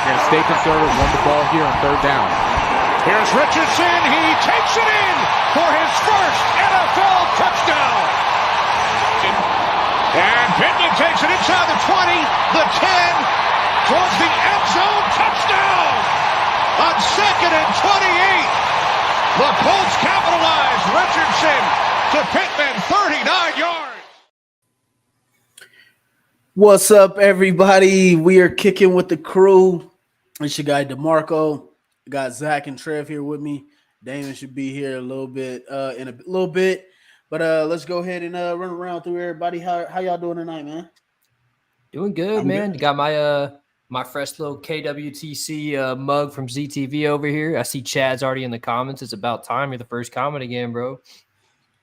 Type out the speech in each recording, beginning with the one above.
They're going to stay conservative, run the ball here on third down. Here's Richardson. He takes it in for his first NFL touchdown. And Pittman takes it inside the 20, the 10, towards the end zone. Touchdown on 2nd and 28. The Colts capitalize. Richardson to Pittman, 39 yards. What's up, everybody? We are kicking with the crew. It's your guy DeMarco. Got Zach and Trev here with me. Damon should be here in a little bit. But let's go ahead and run around through everybody. How y'all doing tonight, man? Doing good, man. Got my fresh little KWTC mug from ZTV over here. I see Chad's already in the comments. It's about time. You're the first comment again, bro.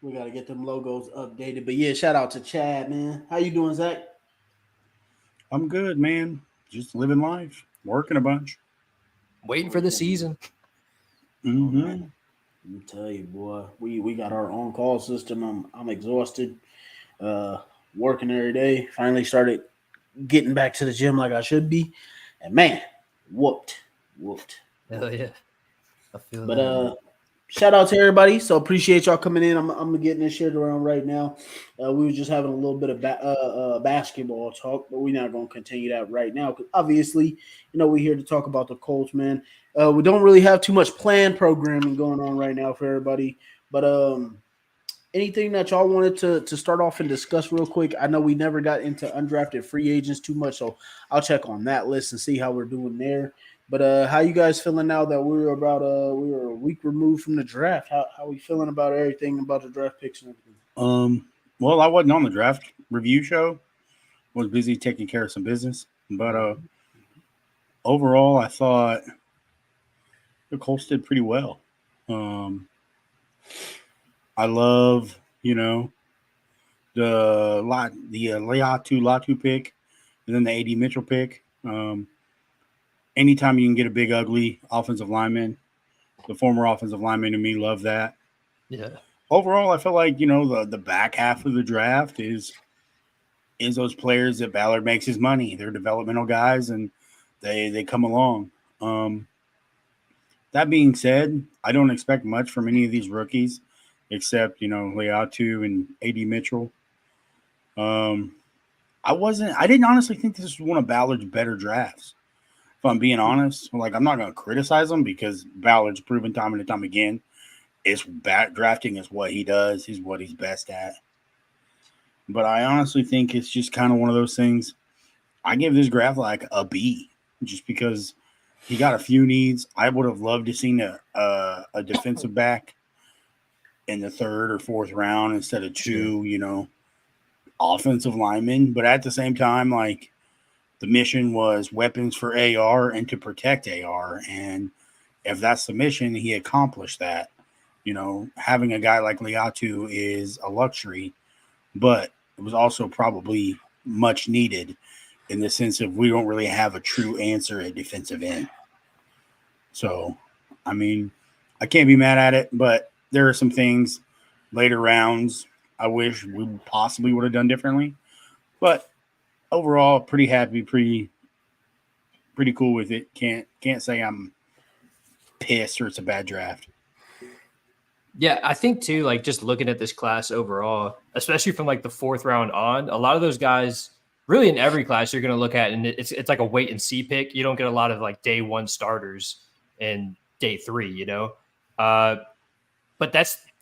We got to get them logos updated. But yeah, shout out to Chad, man. How you doing, Zach? I'm good, man. Just living life, working a bunch. Waiting for the season. Mm-hmm. Let me tell you, boy, we got our own call system. I'm exhausted, working every day. Finally started getting back to the gym like I should be, and man, whooped. Hell yeah, I feel but that. Shout out to everybody. So appreciate y'all coming in. I'm getting this shared around right now. We were just having a little bit of basketball talk, but we're not going to continue that right now because obviously, we're here to talk about the Colts, man. We don't really have too much planned programming going on right now for everybody, but anything that y'all wanted to start off and discuss real quick? I know we never got into undrafted free agents too much, so I'll check on that list and see how we're doing there. But how you guys feeling now that we were a week removed from the draft? How we feeling about everything about the draft picks and everything? Well, I wasn't on the draft review show. Was busy taking care of some business. But overall, I thought the Colts did pretty well. I love, the Latu pick, and then the AD Mitchell pick. Anytime you can get a big, ugly offensive lineman, the former offensive lineman to me love that. Yeah. Overall, I feel like, the back half of the draft is those players that Ballard makes his money. They're developmental guys, and they come along. That being said, I don't expect much from any of these rookies except, Leatu and AD Mitchell. I didn't honestly think this was one of Ballard's better drafts. If I'm being honest, I'm not going to criticize him because Ballard's proven time and time again drafting is what he does. He's what he's best at. But I honestly think it's just kind of one of those things. I give this draft like a B just because he got a few needs. I would have loved to seen a defensive back in the third or fourth round instead of two, offensive linemen. But at the same time, the mission was weapons for AR and to protect AR. And if that's the mission, he accomplished that. Having a guy like Leatu is a luxury, but it was also probably much needed in the sense of we don't really have a true answer at defensive end. So, I can't be mad at it, but there are some things later rounds I wish we possibly would have done differently. But overall, pretty happy, pretty cool with it. Can't say I'm pissed or it's a bad draft. Yeah, I think too, just looking at this class overall, especially from the fourth round on, a lot of those guys, really in every class you're going to look at, and it's like a wait and see pick. You don't get a lot of day one starters in day three, But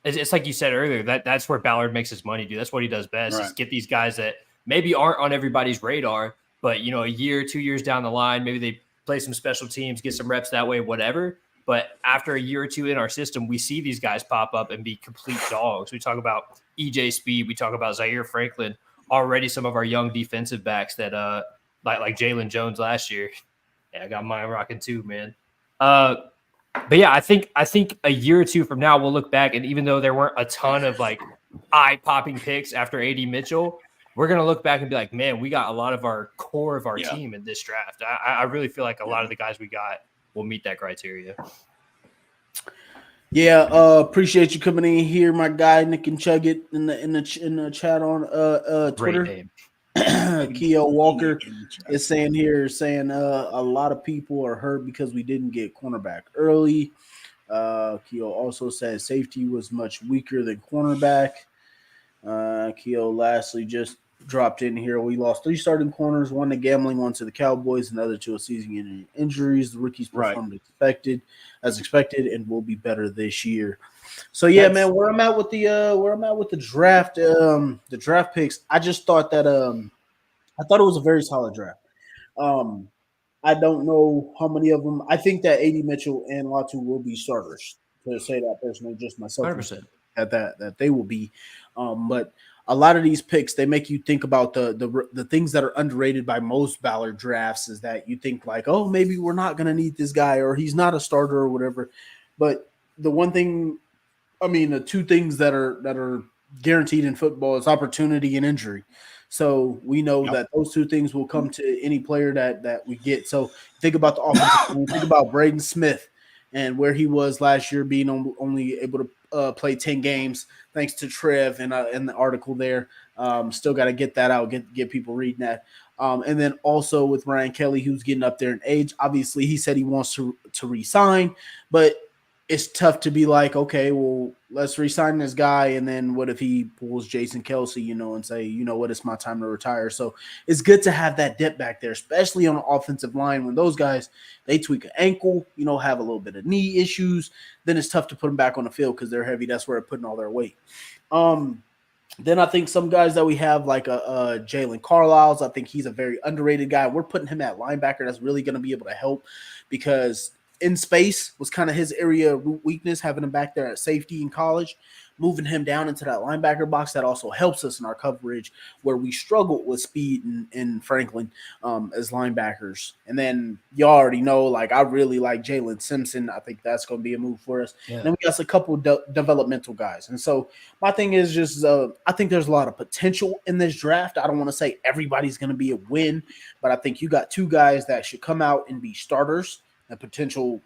it's like you said earlier, that's where Ballard makes his money, dude. That's what he does best, is get these guys that maybe aren't on everybody's radar, but, a year, 2 years down the line, maybe they play some special teams, get some reps that way, whatever. But after a year or two in our system, we see these guys pop up and be complete dogs. We talk about EJ Speed. We talk about Zaire Franklin, already some of our young defensive backs that like Jalen Jones last year. Yeah, I got mine rocking too, man. But yeah, I think a year or two from now, we'll look back, and even though there weren't a ton of eye-popping picks after AD Mitchell, we're going to look back and be like, man, we got a lot of our core of our team in this draft. I really feel like a lot of the guys we got will meet that criteria. Yeah, appreciate you coming in here, my guy Nick and Chuggett in the chat on Twitter. Great name. Keo Walker is saying a lot of people are hurt because we didn't get cornerback early. Keo also said safety was much weaker than cornerback. Keo lastly just dropped in here. We lost 3 starting corners, 1 to gambling, 1 to the Cowboys, another to a season injuries. The rookies performed as expected, and will be better this year. So yeah, man, where I'm at with the draft, the draft picks, I just thought that I thought it was a very solid draft. I don't know how many of them. I think that AD Mitchell and Latu will be starters. To say that personally, just myself, 100%. that they will be. But a lot of these picks, they make you think about the things that are underrated by most Ballard drafts. Is that you think like, oh, maybe we're not going to need this guy, or he's not a starter, or whatever. But the one thing, I mean, the 2 things that are guaranteed in football is opportunity and injury. So we know that those 2 things will come to any player that we get. So think about the offensive. Think about Braden Smith and where he was last year, being only able to play 10 games thanks to Trev and in the article there. Still got to get that out, get people reading that. And then also with Ryan Kelly, who's getting up there in age. Obviously, he said he wants to re-sign, but it's tough to be like, okay, well, let's re-sign this guy, and then what if he pulls Jason Kelsey, and say, you know what, it's my time to retire. So it's good to have that depth back there, especially on the offensive line when those guys, they tweak an ankle, have a little bit of knee issues, then it's tough to put them back on the field because they're heavy. That's where they're putting all their weight. Then I think some guys that we have, like a Jalen Carlisle's, I think he's a very underrated guy. We're putting him at linebacker. That's really going to be able to help because in space was kind of his area of weakness, having him back there at safety in college. Moving him down into that linebacker box, that also helps us in our coverage where we struggled with speed in Franklin as linebackers. And then you already know, like, I really like Jalen Simpson. I think that's going to be a move for us. Yeah. And then we got a couple developmental guys. And so my thing is just I think there's a lot of potential in this draft. I don't want to say everybody's going to be a win, but I think you got 2 guys that should come out and be starters and potential,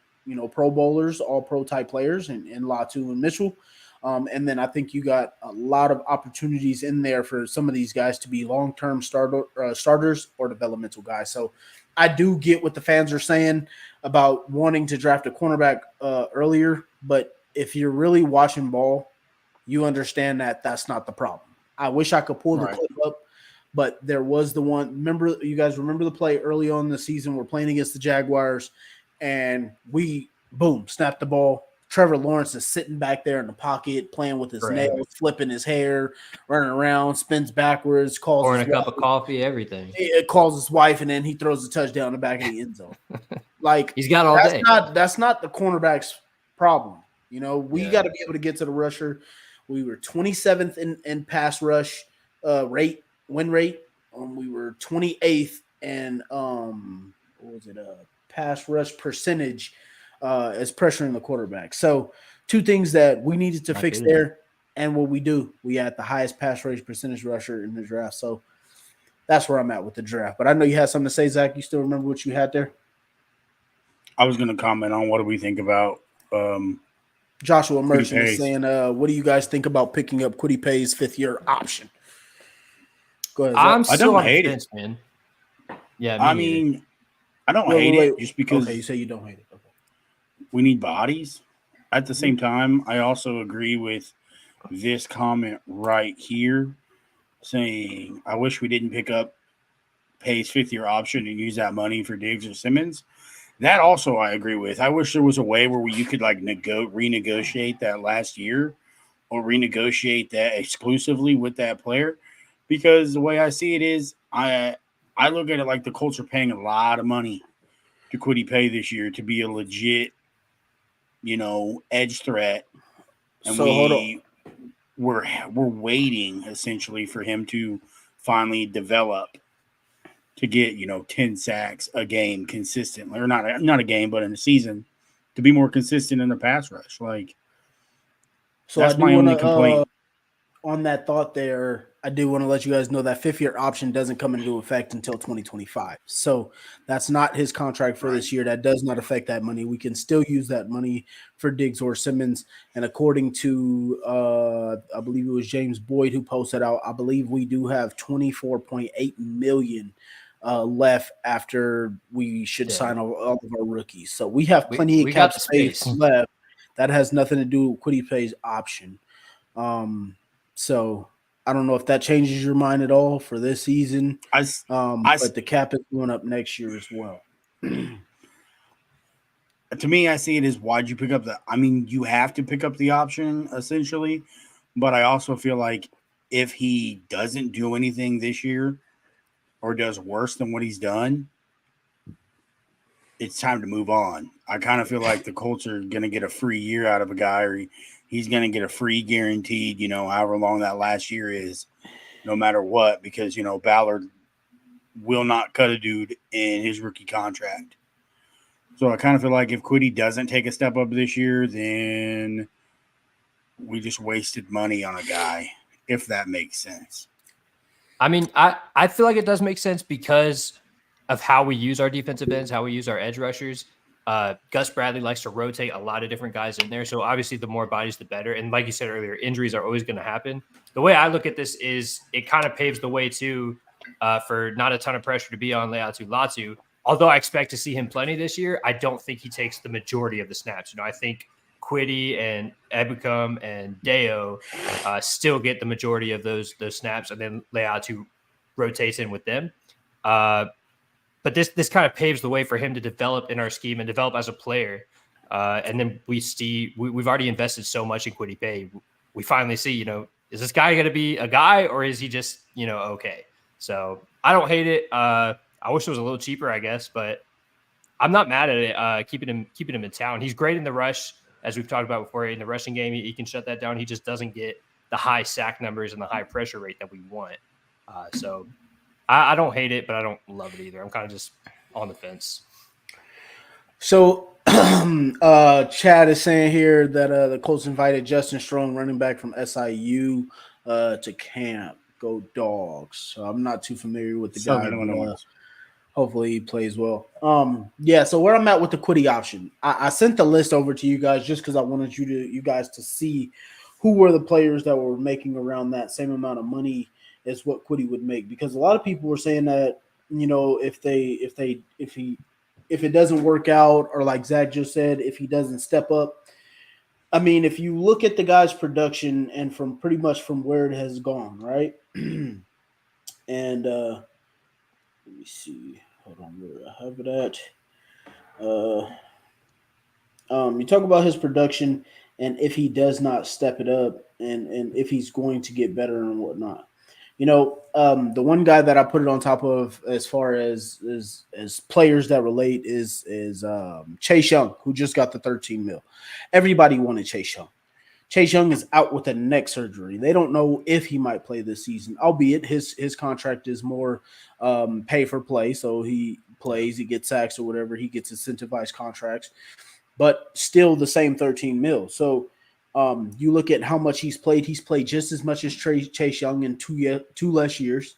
Pro Bowlers, all pro type players in Latu and Mitchell. And then I think you got a lot of opportunities in there for some of these guys to be long-term starters or developmental guys. So I do get what the fans are saying about wanting to draft a cornerback earlier, but if you're really watching ball, you understand that that's not the problem. I wish I could pull the clip up, but there was the one. You guys remember the play early on in the season? We're playing against the Jaguars, and we, boom, snapped the ball. Trevor Lawrence is sitting back there in the pocket, playing with his nails, flipping his hair, running around, spins backwards, calls pouring a cup of coffee, everything. It calls his wife, and then he throws a touchdown in the back of the end zone. Like, he's got all day. That's not the cornerback's problem. We got to be able to get to the rusher. We were 27th in pass rush win rate. We were 28th in pass rush percentage as pressuring the quarterback. So 2 things that we needed to fix there, and what we do, we had the highest pass rush percentage rusher in the draft. So that's where I'm at with the draft. But I know you had something to say, Zach. You still remember what you had there? I was going to comment on what do we think about Joshua Merchant is saying, what do you guys think about picking up Kwity Paye's 5th-year option? Go ahead, Zach. I don't hate it, man. Yeah, I mean, I don't hate it just because. Okay, you say you don't hate it. Okay. We need bodies. At the same time, I also agree with this comment right here saying, I wish we didn't pick up Paye's 5th-year option and use that money for Diggs or Simmons. That also I agree with. I wish there was a way where you could like renegotiate that last year or renegotiate that exclusively with that player, because the way I see it is I look at it like the Colts are paying a lot of money to Kwity Paye this year to be a legit, edge threat. And so we're waiting essentially for him to finally develop to get, 10 sacks a game consistently, or not a game, but in a season, to be more consistent in the pass rush. Like, so that's my only complaint. on that thought there, I do want to let you guys know that fifth-year option doesn't come into effect until 2025. So that's not his contract for this year. That does not affect that money. We can still use that money for Diggs or Simmons. And according to, I believe it was James Boyd who posted out, I believe we do have $24.8 million left after we should sign all of our rookies. So we have plenty of we cap got the space left. That has nothing to do with Quiddy Pay's option. So I don't know if that changes your mind at all for this season. But the cap is going up next year as well. To me, I see it as why'd you pick up you have to pick up the option essentially, but I also feel like if he doesn't do anything this year or does worse than what he's done, it's time to move on. I kind of feel like the Colts are going to get a free year out of a guy, or he's going to get a free guaranteed, however long that last year is, no matter what, because, Ballard will not cut a dude in his rookie contract. So I kind of feel like if Quiddy doesn't take a step up this year, then we just wasted money on a guy, if that makes sense. I mean, I feel like it does make sense because of how we use our defensive ends, how we use our edge rushers. Gus Bradley likes to rotate a lot of different guys in there. So obviously the more bodies, the better. And like you said earlier, injuries are always going to happen. The way I look at this is it kind of paves the way too for not a ton of pressure to be on Leatu Latu. Although I expect to see him plenty this year, I don't think he takes the majority of the snaps. I think Quiddy and Ebukam and Deo still get the majority of those snaps, and then Leatu rotates in with them. But this kind of paves the way for him to develop in our scheme and develop as a player. And then we've already invested so much in Quiddy Pay. We finally see, is this guy going to be a guy or is he just, okay? So I don't hate it. I wish it was a little cheaper, I guess, but I'm not mad at it. Keeping him in town. He's great in the rush, as we've talked about before. In the rushing game, he can shut that down. He just doesn't get the high sack numbers and the high pressure rate that we want. So I don't hate it, but I don't love it either. I'm kind of just on the fence. So Chad is saying here that the Colts invited Justin Strong, running back from SIU, to camp. Go Dogs. So I'm not too familiar with the guy. Hopefully he plays well. So where I'm at with the Quiddy option, I sent the list over to you guys just because I wanted you guys to see who were the players that were making around that same amount of money as what Quiddy would make. Because a lot of people were saying that, if it doesn't work out, or like Zach just said, if he doesn't step up. I mean, if you look at the guy's production and from pretty much from where it has gone, right? And let me see. Hold on, where I have it at. You talk about his production and if he does not step it up and if he's going to get better and whatnot. The one guy that I put it on top of as far as players that relate is Chase Young, who just got the 13 mil. Everybody wanted Chase Young. Chase Young is out with a neck surgery. They don't know if he might play this season, albeit his contract is more pay for play. So he plays, he gets sacks or whatever. He gets incentivized contracts, but still the same 13 mil. So you look at how much he's played. He's played just as much as Chase Young in 2 less years.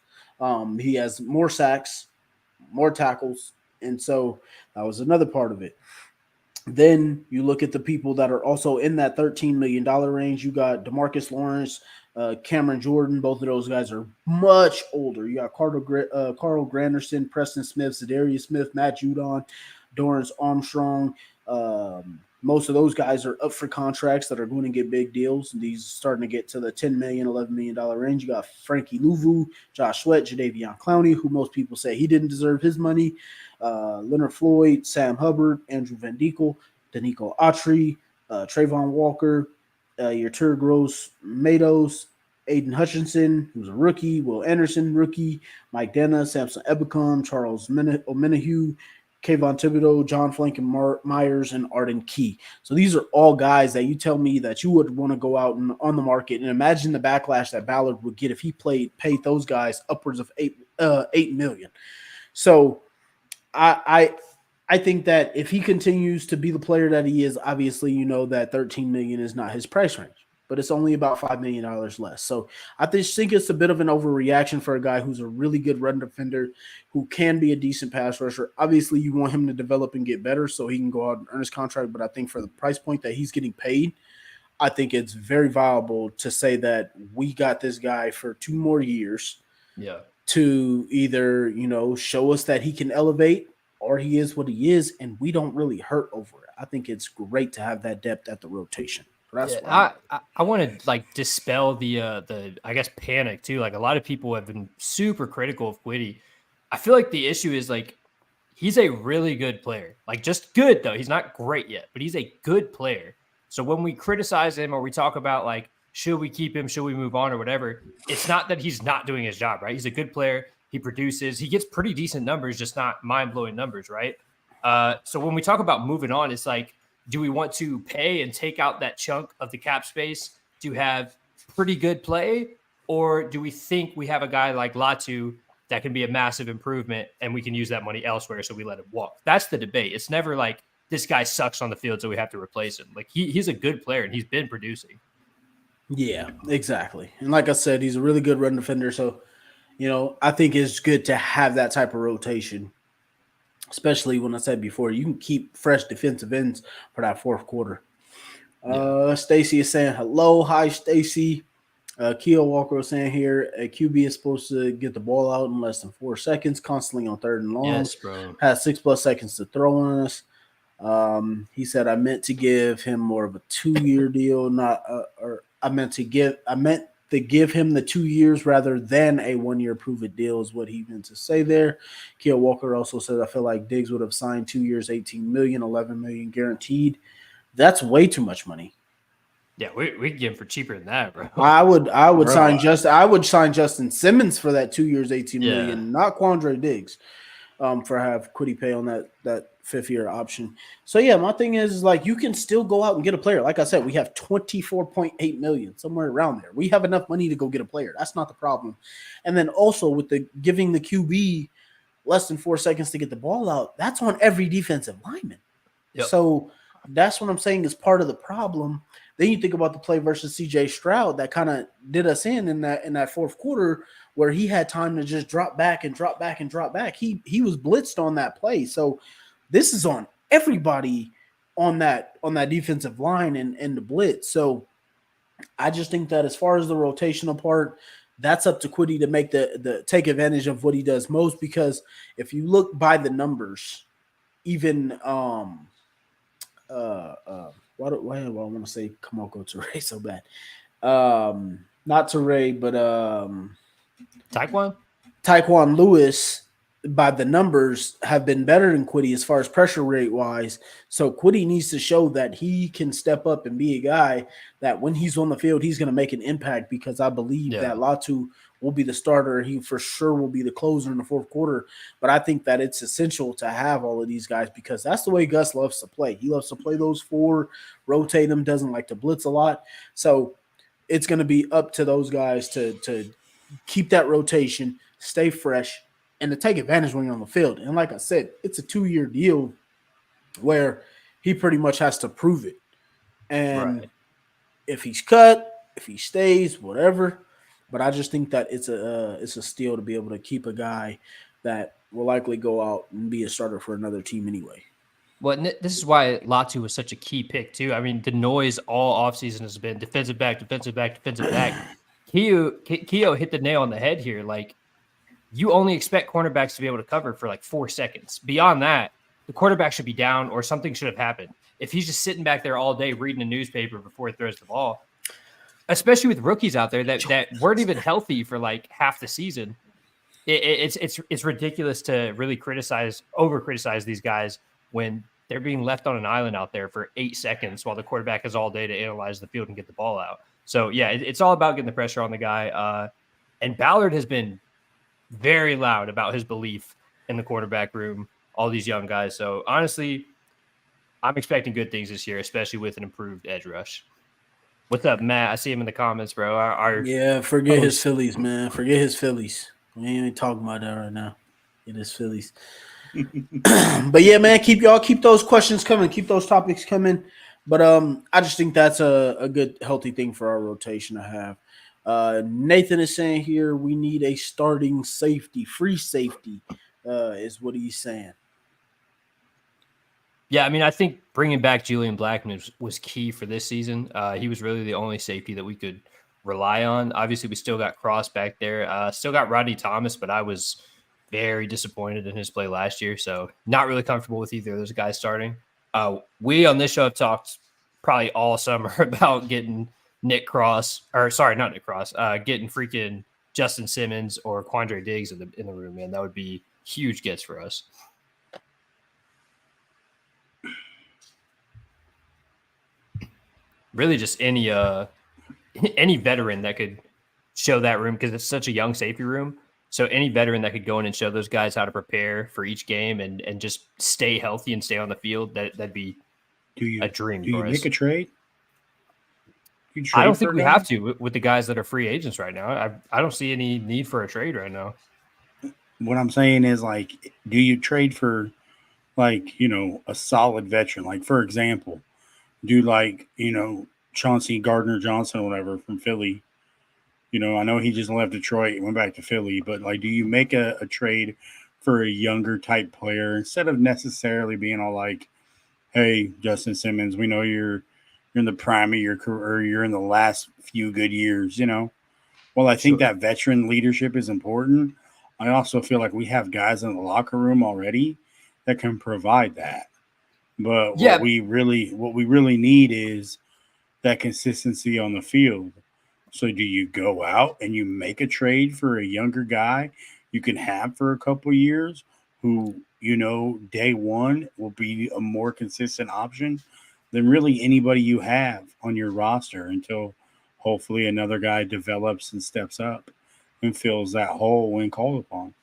He has more sacks, more tackles, and so that was another part of it. Then you look at the people that are also in that $13 million range. You got DeMarcus Lawrence, Cameron Jordan. Both of those guys are much older. You got Carl Granderson, Preston Smith, Zadarius Smith, Matt Judon, Dorrance Armstrong. Most of those guys are up for contracts that are going to get big deals. And these are starting to get to the $10 million, $11 million range. You got Frankie Louvu, Josh Sweat, Jadeveon Clowney, who most people say he didn't deserve his money. Leonard Floyd, Sam Hubbard, Andrew Van Dekel, Danico Autry, Trayvon Walker, your Gross Matos, Aiden Hutchinson, who's a rookie, Will Anderson, rookie, Mike Denna, Samson Ebukam, Charles Omenahue, Kayvon Thibodeau, John Flanken Myers, and Arden Key. So these are all guys that you tell me that you would want to go out and on the market and imagine the backlash that Ballard would get if he paid those guys upwards of $8 million. So I think that if he continues to be the player that he is, obviously that $13 million is not his price range. but it's only about $5 million less. So I just think it's a bit of an overreaction for a guy who's a really good run defender, who can be a decent pass rusher. Obviously, you want him to develop and get better so he can go out and earn his contract, but I think for the price point that he's getting paid, I think it's very viable to say that we got this guy for 2 more years to either, show us that he can elevate or he is what he is, and we don't really hurt over it. I think it's great to have that depth at the rotation. That's I want to like dispel the I guess panic too. Like a lot of people have been super critical of Quiddy. I feel like the issue is like he's a really good player. Like just good though. He's not great yet, but he's a good player. So when we criticize him or we talk about like should we keep him, should we move on or whatever, it's not that he's not doing his job, right? He's a good player. He produces. He gets pretty decent numbers, just not mind-blowing numbers, right? So when we talk about moving on, it's like, do we want to pay and take out that chunk of the cap space to have pretty good play? Or do we think we have a guy like Latu that can be a massive improvement and we can use that money elsewhere so we let him walk? That's the debate. It's never like this guy sucks on the field so we have to replace him. Like he's a good player and he's been producing. Yeah, exactly. And like I said, he's a really good run defender. So, I think it's good to have that type of rotation. Especially when I said before, you can keep fresh defensive ends for that fourth quarter. Stacy is saying hello. Hi, Stacy. Keo Walker was saying here, a QB is supposed to get the ball out in less than 4 seconds, constantly on 3rd and long. Yes, bro. Has 6+ seconds to throw on us. He said, I meant to give him more of a 2-year deal, I meant to give him the 2 years rather than a 1-year prove-it deal is what he meant to say there. Keo Walker also said, I feel like Diggs would have signed 2 years, $18 million, $11 million guaranteed. That's way too much money. Yeah, we can get him for cheaper than that, bro. I would sign Justin Simmons for that 2 years, $18 million, not Quandre Diggs, for have Quiddy pay on that 5th-year option. So yeah, my thing is like you can still go out and get a player. Like I said, we have $24.8 million, somewhere around there. We have enough money to go get a player. That's not the problem. And then also with the giving the QB less than 4 seconds to get the ball out, that's on every defensive lineman. Yep. So that's what I'm saying is part of the problem. Then you think about the play versus CJ Stroud that kind of did us in that fourth quarter where he had time to just drop back and drop back and drop back. He was blitzed on that play. So this is on everybody on that defensive line and the blitz. So I just think that as far as the rotational part, that's up to Quiddy to make the take advantage of what he does most, because if you look by the numbers, even why do I want to say Kamoko Toure so bad? Not Toure, but Tyquan Lewis, by the numbers, have been better than Quiddy as far as pressure rate wise. So Quiddy needs to show that he can step up and be a guy that when he's on the field, he's going to make an impact, because I believe that Latu will be the starter. He for sure will be the closer in the fourth quarter. But I think that it's essential to have all of these guys, because that's the way Gus loves to play. He loves to play those 4, rotate them, doesn't like to blitz a lot. So it's going to be up to those guys to keep that rotation, stay fresh, and to take advantage when you're on the field. And like I said, it's a 2-year deal where he pretty much has to prove it. And if he's cut, if he stays, whatever. But I just think that it's a steal to be able to keep a guy that will likely go out and be a starter for another team anyway. Well, this is why Latu was such a key pick too. I mean, the noise all offseason has been defensive back. Keo hit the nail on the head here. Like, you only expect cornerbacks to be able to cover for like 4 seconds. Beyond that, the quarterback should be down or something should have happened. If he's just sitting back there all day reading a newspaper before he throws the ball, especially with rookies out there that weren't even healthy for like half the season, it's ridiculous to really over criticize these guys when they're being left on an island out there for 8 seconds while the quarterback has all day to analyze the field and get the ball out. So yeah, it's all about getting the pressure on the guy. And Ballard has been very loud about his belief in the quarterback room, all these young guys. So honestly, I'm expecting good things this year, especially with an improved edge rush. What's up, Matt? I see him in the comments, bro. Forget his Phillies, man. Forget his Phillies. We ain't talking about that right now. Get his Phillies. But yeah, man, keep those questions coming. Keep those topics coming. But I just think that's a good, healthy thing for our rotation to have. Nathan is saying here we need a starting safety, free safety, is what he's saying. Yeah, I mean, I think bringing back Julian Blackman was key for this season. He was really the only safety that we could rely on. Obviously, we still got Cross back there. Still got Rodney Thomas, but I was very disappointed in his play last year. So not really comfortable with either of those guys starting. We on this show have talked probably all summer about getting Nick Cross, or sorry, not Nick Cross, getting freaking Justin Simmons or Quandre Diggs in the room, man. That would be huge gets for us. Really just any veteran that could show that room, because it's such a young safety room. So any veteran that could go in and show those guys how to prepare for each game and just stay healthy and stay on the field, that'd be a dream for us. Do you make a trade? I don't think we have to with the guys that are free agents right now. I don't see any need for a trade right now. What I'm saying is, like, do you trade for, like, a solid veteran? Like, for example, do, like, Chauncey Gardner-Johnson or whatever from Philly. I know he just left Detroit and went back to Philly, but, like, do you make a trade for a younger type player instead of necessarily being all like, hey, Justin Simmons, we know you're in the prime of your career, you're in the last few good years, Well, I think that veteran leadership is important. I also feel like we have guys in the locker room already that can provide that. But what we really need is that consistency on the field. So do you go out and you make a trade for a younger guy you can have for a couple of years who, day one will be a more consistent option than really anybody you have on your roster until hopefully another guy develops and steps up and fills that hole when called upon?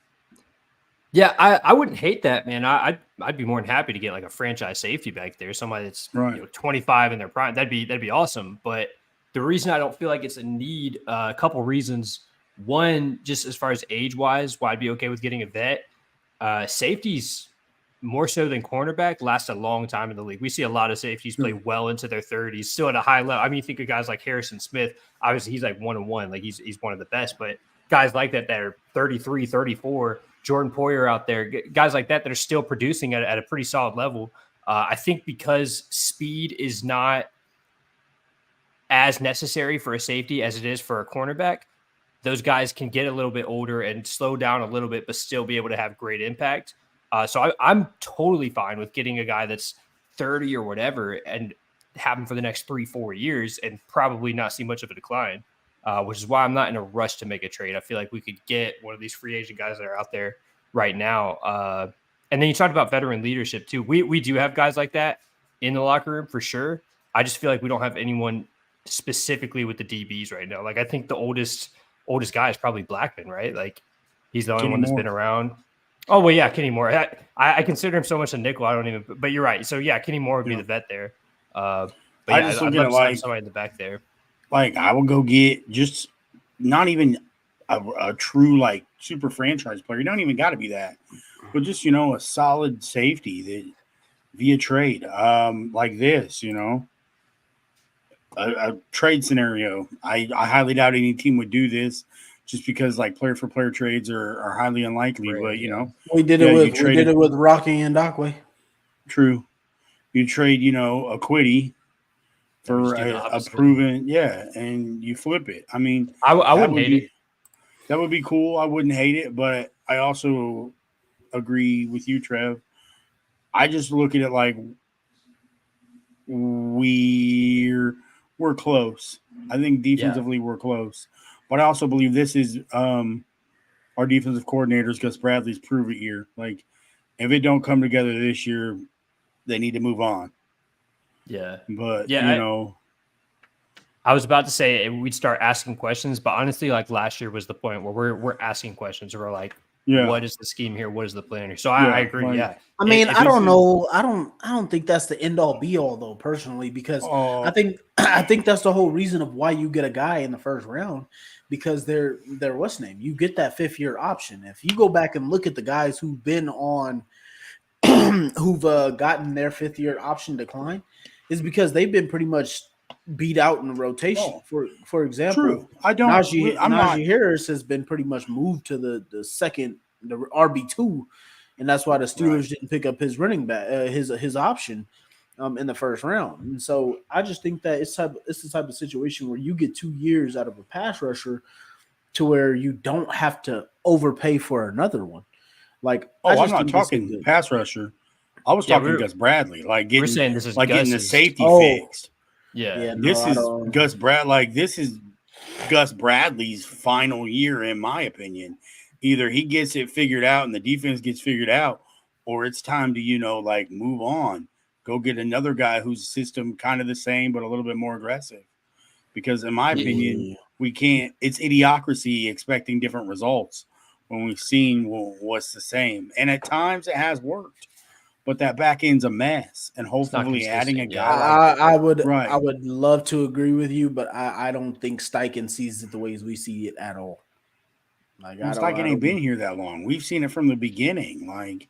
Yeah, I wouldn't hate that, man. I'd be more than happy to get like a franchise safety back there, somebody that's 25 in their prime. That'd be awesome. But the reason I don't feel like it's a need, a couple reasons. One, just as far as age wise, why I'd be okay with getting a vet. Safeties more so than cornerback last a long time in the league. We see a lot of safeties play well into their 30s, still at a high level. I mean, you think of guys like Harrison Smith. Obviously, he's like 1-1, like he's one of the best. But guys like that are 33, 34. Jordan Poyer out there, guys like that are still producing at a pretty solid level. I think because speed is not as necessary for a safety as it is for a cornerback, those guys can get a little bit older and slow down a little bit, but still be able to have great impact. So I'm totally fine with getting a guy that's 30 or whatever and have him for the next 3-4 years and probably not see much of a decline. Which is why I'm not in a rush to make a trade. I feel like we could get one of these free agent guys that are out there right now. And then you talked about veteran leadership too. We do have guys like that in the locker room for sure. I just feel like we don't have anyone specifically with the DBs right now. Like I think the oldest guy is probably Blackman, right? Like he's the only one that's been around. Oh, well, yeah, Kenny Moore. I consider him so much a nickel. I don't even – but you're right. So, yeah, Kenny Moore would be the vet there. But I'd love to have somebody in the back there. Like, I will go get just not even a true, like, super franchise player. You don't even got to be that. But just, a solid safety that via trade like this, a trade scenario. I highly doubt any team would do this just because, like, player-for-player trades are highly unlikely. Right, but, we did it with Rocky and Dockway. True. You trade, a Quiddy for a proven, and you flip it. I mean, I wouldn't hate it. That would be cool. I wouldn't hate it, but I also agree with you, Trev. I just look at it like we're close. I think defensively we're close, but I also believe this is our defensive coordinators, Gus Bradley's prove it year. Like, if it don't come together this year, they need to move on. Yeah. But, I was about to say we'd start asking questions, but honestly, like last year was the point where we're asking questions. We're like, what is the scheme here? What is the plan here? So I agree. Like, I mean, I don't know. I don't think that's the end all be all though, personally, because I think that's the whole reason of why you get a guy in the first round, because they're what's name? You get that 5th-year option. If you go back and look at the guys who've been on who've gotten their 5th-year option decline, is because they've been pretty much beat out in the rotation. For example, True. I'm not. Najee Harris has been pretty much moved to the second, the RB2, and that's why the Steelers didn't pick up his running back, his option in the first round. And so I just think that it's the type of situation where you get 2 years out of a pass rusher to where you don't have to overpay for another one. Like, I'm not talking pass rusher. I was talking Gus Bradley, like getting, we're saying this is getting the safety fixed. Yeah, this is Gus Brad. Like, this is Gus Bradley's final year, in my opinion. Either he gets it figured out and the defense gets figured out, or it's time to move on, go get another guy whose system kind of the same but a little bit more aggressive. Because in my opinion, we can't. It's idiocracy expecting different results when we've seen what's the same, and at times it has worked. But that back end's a mess, and hopefully adding a guy I would love to agree with you, but I don't think Steichen sees it the ways we see it at all. Like, Steichen ain't been here that long. We've seen it from the beginning. Like,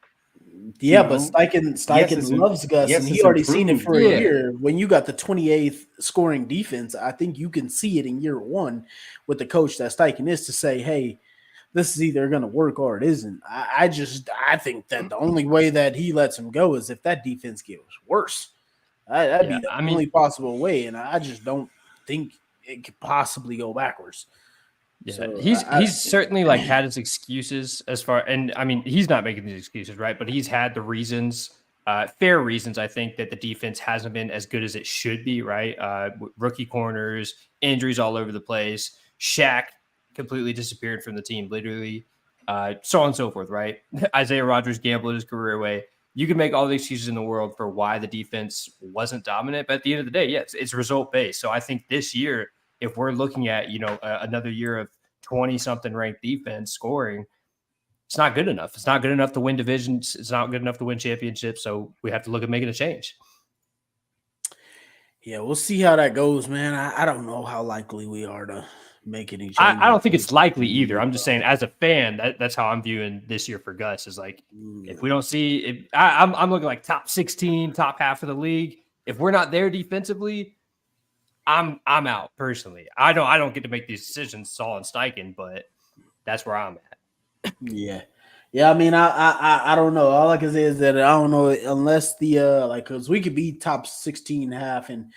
but Steichen loves Gus, and he already seen it for a year. When you got the 28th scoring defense, I think you can see it in year one with the coach that Steichen is to say, hey, this is either going to work or it isn't. I think that the only way that he lets him go is if that defense gets worse. That'd be the only possible way, and I just don't think it could possibly go backwards. Yeah, so he's certainly had his excuses as far, and I mean, he's not making these excuses, right? But he's had the reasons, fair reasons, I think, that the defense hasn't been as good as it should be, right? Rookie corners, injuries all over the place. Shaq completely disappeared from the team, literally, so on and so forth, right? Isaiah Rodgers gambled his career away. You can make all the excuses in the world for why the defense wasn't dominant, but at the end of the day, it's result based. So I think this year, if we're looking at another year of 20-something ranked defense scoring, it's not good enough. It's not good enough to win divisions. It's not good enough to win championships. So we have to look at making a change. Yeah, we'll see how that goes, man. I don't know how likely we are to make any changes. I don't think it's likely either. I'm just saying, as a fan, that's how I'm viewing this year for Gus. Is like, if we don't see, I'm looking like top 16, top half of the league. If we're not there defensively, I'm out personally. I don't get to make these decisions, Saul and Steichen, but that's where I'm at. Yeah. I mean, I don't know. All I can say is that I don't know unless because we could be top 16 half in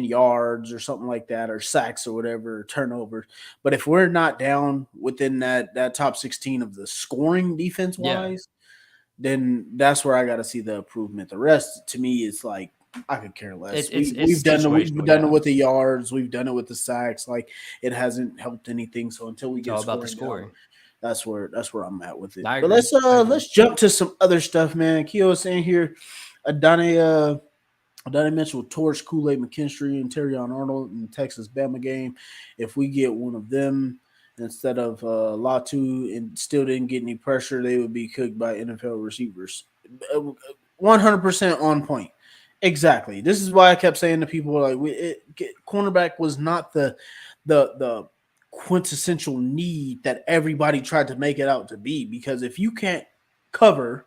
yards or something like that, or sacks or whatever, or turnovers. But if we're not down within that top 16 of the scoring defense wise, then that's where I got to see the improvement. The rest to me is like, I could care less. We've done it with the yards. We've done it with the sacks. Like, it hasn't helped anything. So until we get about the scoring, that's where I'm at with it. But let's jump to some other stuff, man. Keo is saying here, Adonai Mitchell torched Kool-Aid McKinstry and Terrion Arnold in the Texas Bama game. If we get one of them instead of Latu and still didn't get any pressure, they would be cooked by NFL receivers. 100% on point. Exactly. This is why I kept saying to people, like, cornerback was not the quintessential need that everybody tried to make it out to be. Because if you can't cover,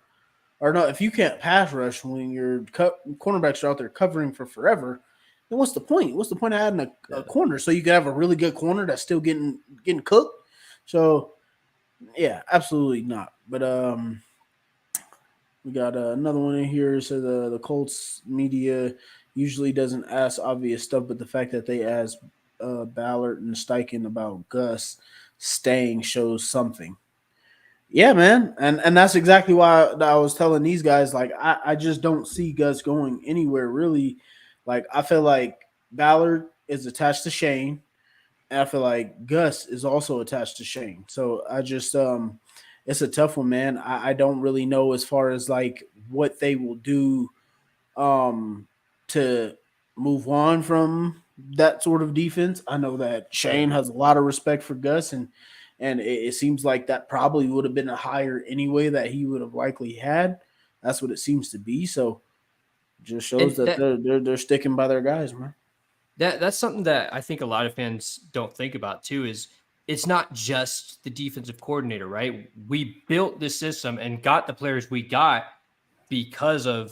or no, if you can't pass rush when your cornerbacks are out there covering for forever, then what's the point? What's the point of adding a corner so you can have a really good corner that's still getting cooked? So, yeah, absolutely not. But we got another one in here. So the Colts media usually doesn't ask obvious stuff, but the fact that they asked Ballard and Steichen about Gus staying shows something. Yeah, man. And that's exactly why I was telling these guys, like, I just don't see Gus going anywhere, really. Like, I feel like Ballard is attached to Shane, and I feel like Gus is also attached to Shane. So I just it's a tough one, man. I don't really know as far as like what they will do to move on from that sort of defense. I know that Shane has a lot of respect for Gus, and it seems like that probably would have been a hire anyway that he would have likely had. That's what it seems to be. So it just shows that they're sticking by their guys, man. That's something that I think a lot of fans don't think about too, is it's not just the defensive coordinator, right? We built this system and got the players we got because of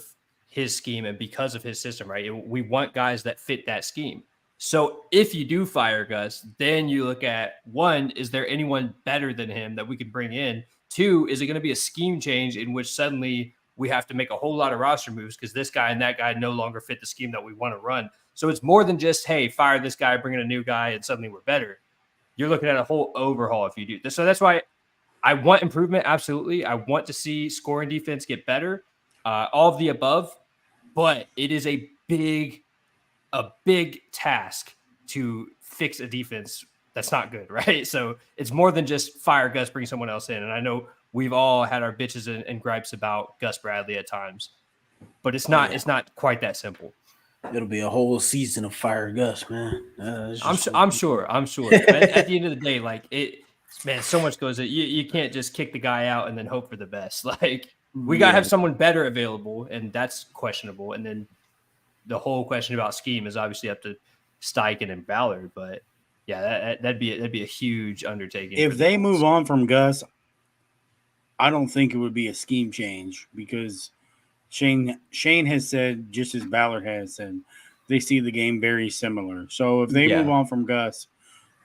his scheme and because of his system, right? We want guys that fit that scheme. So if you do fire Gus, then you look at, one, is there anyone better than him that we could bring in? Two, is it going to be a scheme change in which suddenly we have to make a whole lot of roster moves because this guy and that guy no longer fit the scheme that we want to run? So it's more than just, hey, fire this guy, bring in a new guy, and suddenly we're better. You're looking at a whole overhaul if you do this. So that's why I want improvement. Absolutely. I want to see scoring defense get better, all of the above, but it is a big task to fix a defense that's not good, right? So it's more than just fire Gus, bring someone else in. And I know we've all had our bitches and gripes about Gus Bradley at times, but it's not quite that simple. It'll be a whole season of fire Gus, man. I'm sure. At the end of the day, like man, so much goes in. You can't just kick the guy out and then hope for the best. Like we got to have someone better available, and that's questionable. And then the whole question about scheme is obviously up to Steichen and Ballard, but yeah, that'd be a huge undertaking. If they move on from Gus, I don't think it would be a scheme change because Shane has said, just as Ballard has said, they see the game very similar. So if they move on from Gus,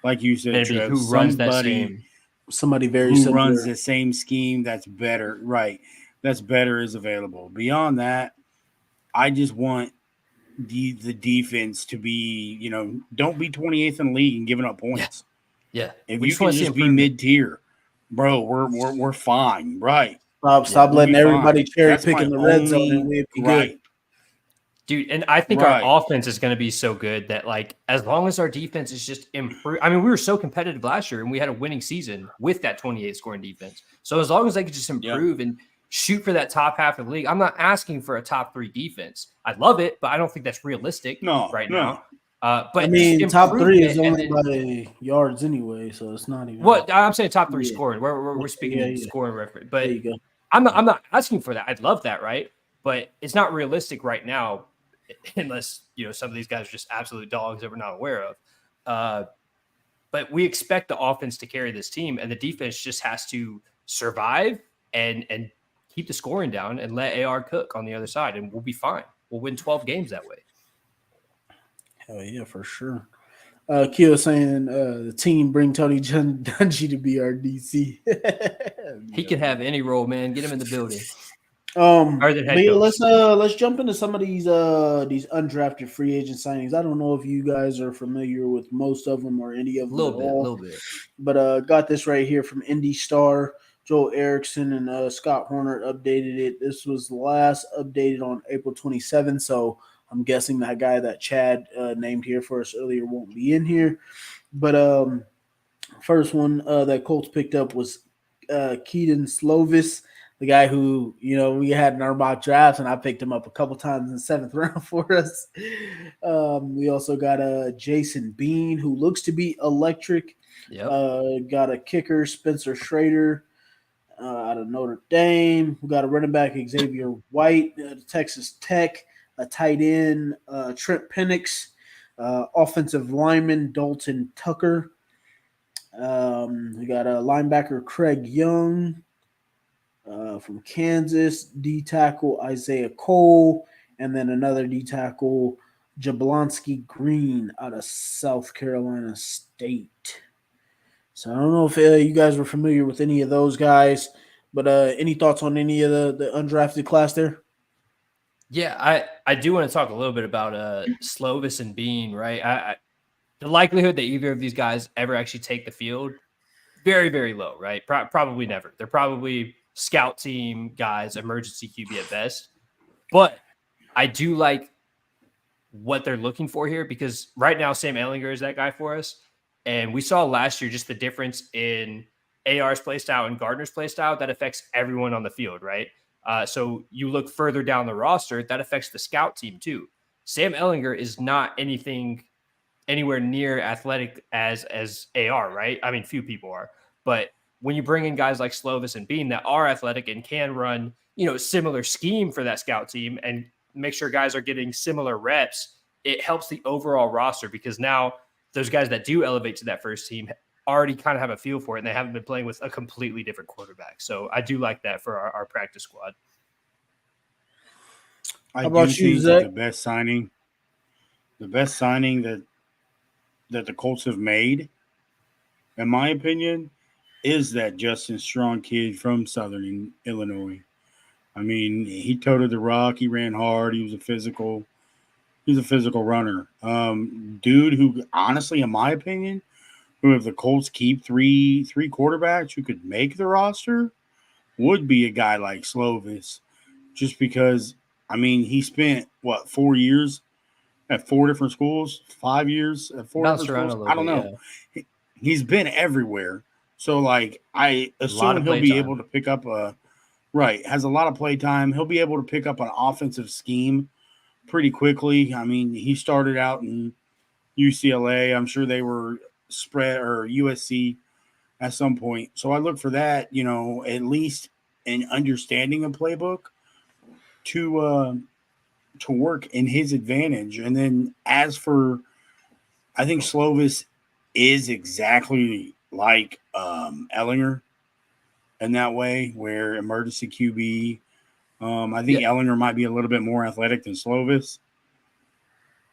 like you said, Trev, who runs that same, somebody very who similar. runs the same scheme that's better, right? That's better is available. Beyond that, I just want the defense to be, don't be 28th in the league and giving up points. Yeah. If you can just be mid-tier, bro, we're fine, right? Stop letting everybody cherry pick in the red zone and we'd be good. Dude, and I think our offense is going to be so good that, like, as long as our defense is just improved. I mean, we were so competitive last year and we had a winning season with that 28 scoring defense. So as long as they could just improve and shoot for that top half of the league, I'm not asking for a top 3 defense. I love it, but I don't think that's realistic now. But I mean, top 3 is only by yards anyway, so it's not even. What I'm saying, top 3 scoring. We're speaking scoring reference, but there you go. I'm not asking for that. I'd love that, right? But it's not realistic right now, unless some of these guys are just absolute dogs that we're not aware of. But we expect the offense to carry this team, and the defense just has to survive and keep the scoring down and let AR cook on the other side, and we'll be fine. We'll win 12 games that way. Hell yeah, for sure. Keo saying the team bring Tony Dungy to be our DC. He can have any role, man. Get him in the building. Let's jump into some of these undrafted free agent signings. I don't know if you guys are familiar with most of them or any of them. A little bit. But got this right here from Indy Star. Joel Erickson and Scott Horner updated it. This was last updated on April 27th, so I'm guessing that guy that Chad named here for us earlier won't be in here. But first one that Colts picked up was Keaton Slovis, the guy who, we had in our mock drafts, and I picked him up a couple times in the 7th round for us. We also got Jason Bean, who looks to be electric. Yep. Got a kicker, Spencer Schrader, out of Notre Dame. We got a running back, Xavier White, Texas Tech. A tight end, Trent Penix, offensive lineman, Dalton Tucker. We got a linebacker, Craig Young from Kansas, D tackle, Isaiah Cole, and then another D tackle, Jablonski Green out of South Carolina State. So I don't know if you guys were familiar with any of those guys, but any thoughts on any of the undrafted class there? Yeah, I do want to talk a little bit about Slovis and Bean, right? The likelihood that either of these guys ever actually take the field, very, very low, right? Probably never. They're probably scout team guys, emergency QB at best. But I do like what they're looking for here because right now Sam Ehlinger is that guy for us. And we saw last year just the difference in AR's play style and Gardner's play style that affects everyone on the field, right? So you look further down the roster, that affects the scout team too. Sam Ehlinger is not anything anywhere near athletic as AR, right? I mean, few people are. But when you bring in guys like Slovis and Bean that are athletic and can run, similar scheme for that scout team and make sure guys are getting similar reps, it helps the overall roster because now those guys that do elevate to that first team already kind of have a feel for it, and they haven't been playing with a completely different quarterback. So I do like that for our practice squad. I How do about you, think that Zach? the best signing that the Colts have made, in my opinion, is that Justin Strong kid from Southern Illinois. I mean, he toted the rock. He ran hard. He was a physical. He's a physical runner. Dude who, honestly, in my opinion, who if the Colts keep three quarterbacks who could make the roster, would be a guy like Slovis. Just because, I mean, he spent, what, 4 years at 4 different schools, 5 years at 4 different Bounced around a schools? little I don't bit, know. yeah. He's been everywhere. So, like, I A lot assume of he'll play be time. able to pick up has a lot of play time. He'll be able to pick up an offensive scheme pretty quickly. I mean, he started out in UCLA. I'm sure they were spread or USC at some point. So I look for that, at least an understanding of playbook to work in his advantage. And then as for, I think Slovis is exactly like Ellinger in that way, where emergency QB. I think Yeah. Ellinger might be a little bit more athletic than Slovis,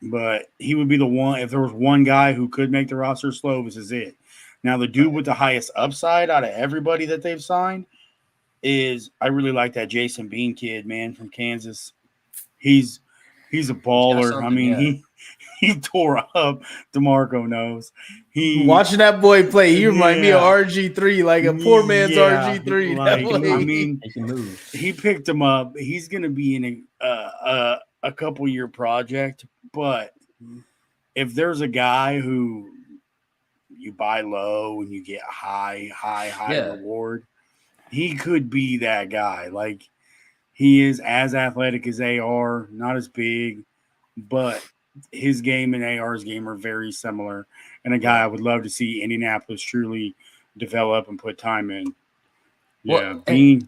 but he would be the one. If there was one guy who could make the roster, Slovis is it. Now, the dude with the highest upside out of everybody that they've signed is I really like that Jason Bean kid, man, from Kansas. He's a He's got baller. I something, mean, yeah. he tore up DeMarco knows. He Watching that boy play, he remind me of yeah. RG3, like a poor man's Yeah, RG3. That like I boy. mean, He can move. he picked him up. He's going to be in a couple year project, but if there's a guy who you buy low and you get high Yeah. reward, he could be that guy. Like he is as athletic as AR, not as big, but his game and AR's game are very similar. And a guy I would love to see Indianapolis truly develop and put time in. Yeah, Well, and Bean.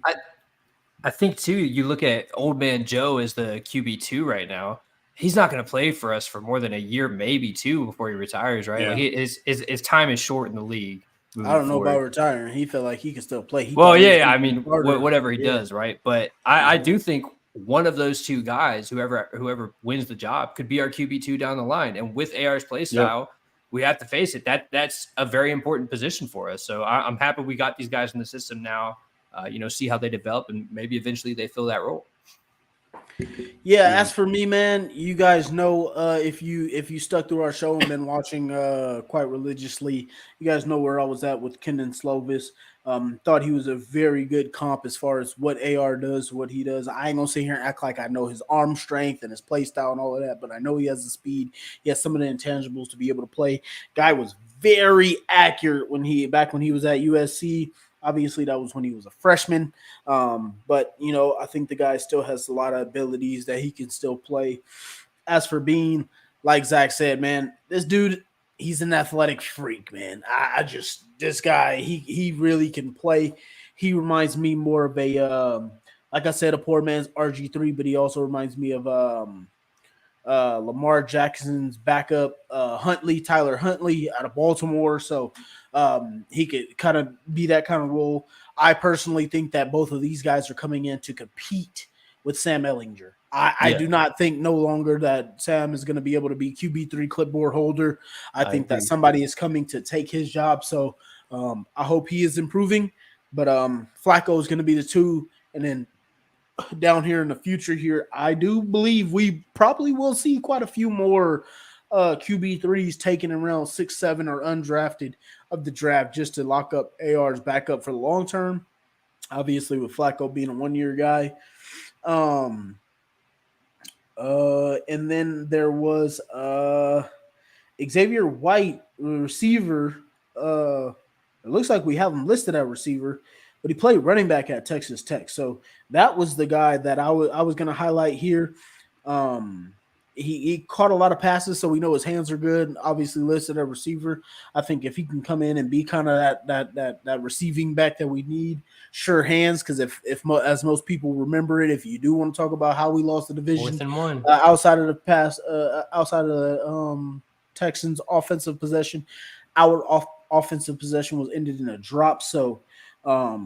I think too, you look at old man Joe as the QB2 right now. He's not going to play for us for more than a year, maybe two, before he retires, right? Yeah. Like his time is short in the league. I don't know forward. about retiring. He felt like he could still play. He Well, thought he was yeah, gonna I be a mean, starter. whatever he Yeah. does, right? But I do think one of those two guys, whoever wins the job, could be our QB2 down the line. And with AR's play style, we have to face it. That's a very important position for us. So I'm happy we got these guys in the system now. See how they develop, and maybe eventually they fill that role. Yeah, as for me, man, you guys know if you stuck through our show and been watching quite religiously, you guys know where I was at with Kendon Slovis. Thought he was a very good comp as far as what AR does, what he does. I ain't gonna sit here and act like I know his arm strength and his play style and all of that, but I know he has the speed. He has some of the intangibles to be able to play. Guy was very accurate when he was at USC. Obviously, that was when he was a freshman. But, I think the guy still has a lot of abilities that he can still play. As for Bean, like Zach said, man, this dude, he's an athletic freak, man. This guy, he really can play. He reminds me more of a, like I said, a poor man's RG3, but he also reminds me of Lamar Jackson's backup, Tyler Huntley out of Baltimore. So he could kind of be that kind of role. I personally think that both of these guys are coming in to compete with Sam Ehlinger. I do not think no longer that Sam is going to be able to be QB3 clipboard holder. I think that somebody is coming to take his job. So I hope he is improving. But Flacco is going to be the 2. And then down here in the future here, I do believe we probably will see quite a few more QB3s taken in round 6, 7 or undrafted of the draft just to lock up AR's backup for the long term. Obviously, with Flacco being a 1-year guy. And then there was Xavier White, receiver. It looks like we have him listed at receiver, but he played running back at Texas Tech. So that was the guy that I was going to highlight here. He caught a lot of passes, so we know his hands are good. Obviously listed at receiver. I think if he can come in and be kind of that receiving back that we need, sure hands. Because if as most people remember it, if you do want to talk about how we lost the division 4th and 1 outside of the pass, outside of the Texans' offensive possession, our offensive possession was ended in a drop. So, I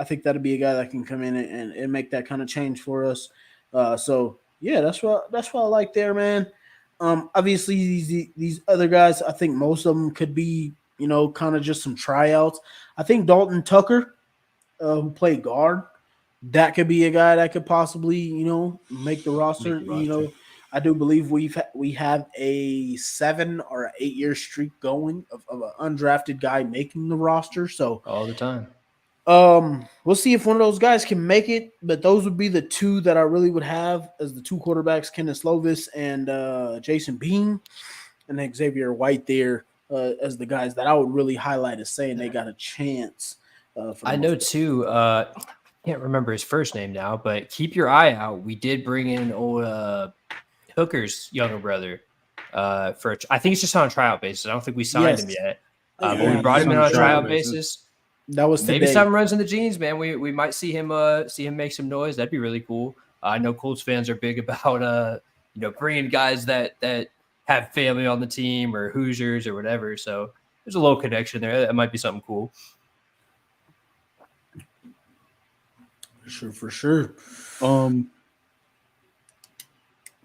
think that'd be a guy that can come in and make that kind of change for us. So yeah, that's what I like there, man. Obviously these other guys, I think most of them could be, kind of just some tryouts. I think Dalton Tucker, who played guard, that could be a guy that could possibly, make the Make roster. the roster I do believe we have a 7 or 8 year streak going of an undrafted guy making the roster. So all the time. we'll see if one of those guys can make it, but those would be the two that I really would have as the two quarterbacks, Kenneth Slovis and Jason Bean, and then Xavier White there as the guys that I would really highlight as saying they got a chance. For the I most know part. too. Can't remember his first name now, but keep your eye out. We did bring in old Hooker's younger brother. I think it's just on a tryout basis. I don't think we signed him Yes. yet. Yeah, But we Yeah, brought just him in on a on a trial tryout basis. basis. That was Maybe today. something runs in the genes, man. We might see him make some noise. That'd be really cool. I know Colts fans are big about bringing guys that have family on the team or Hoosiers or whatever. So there's a little connection there. That might be something cool. For sure. Um,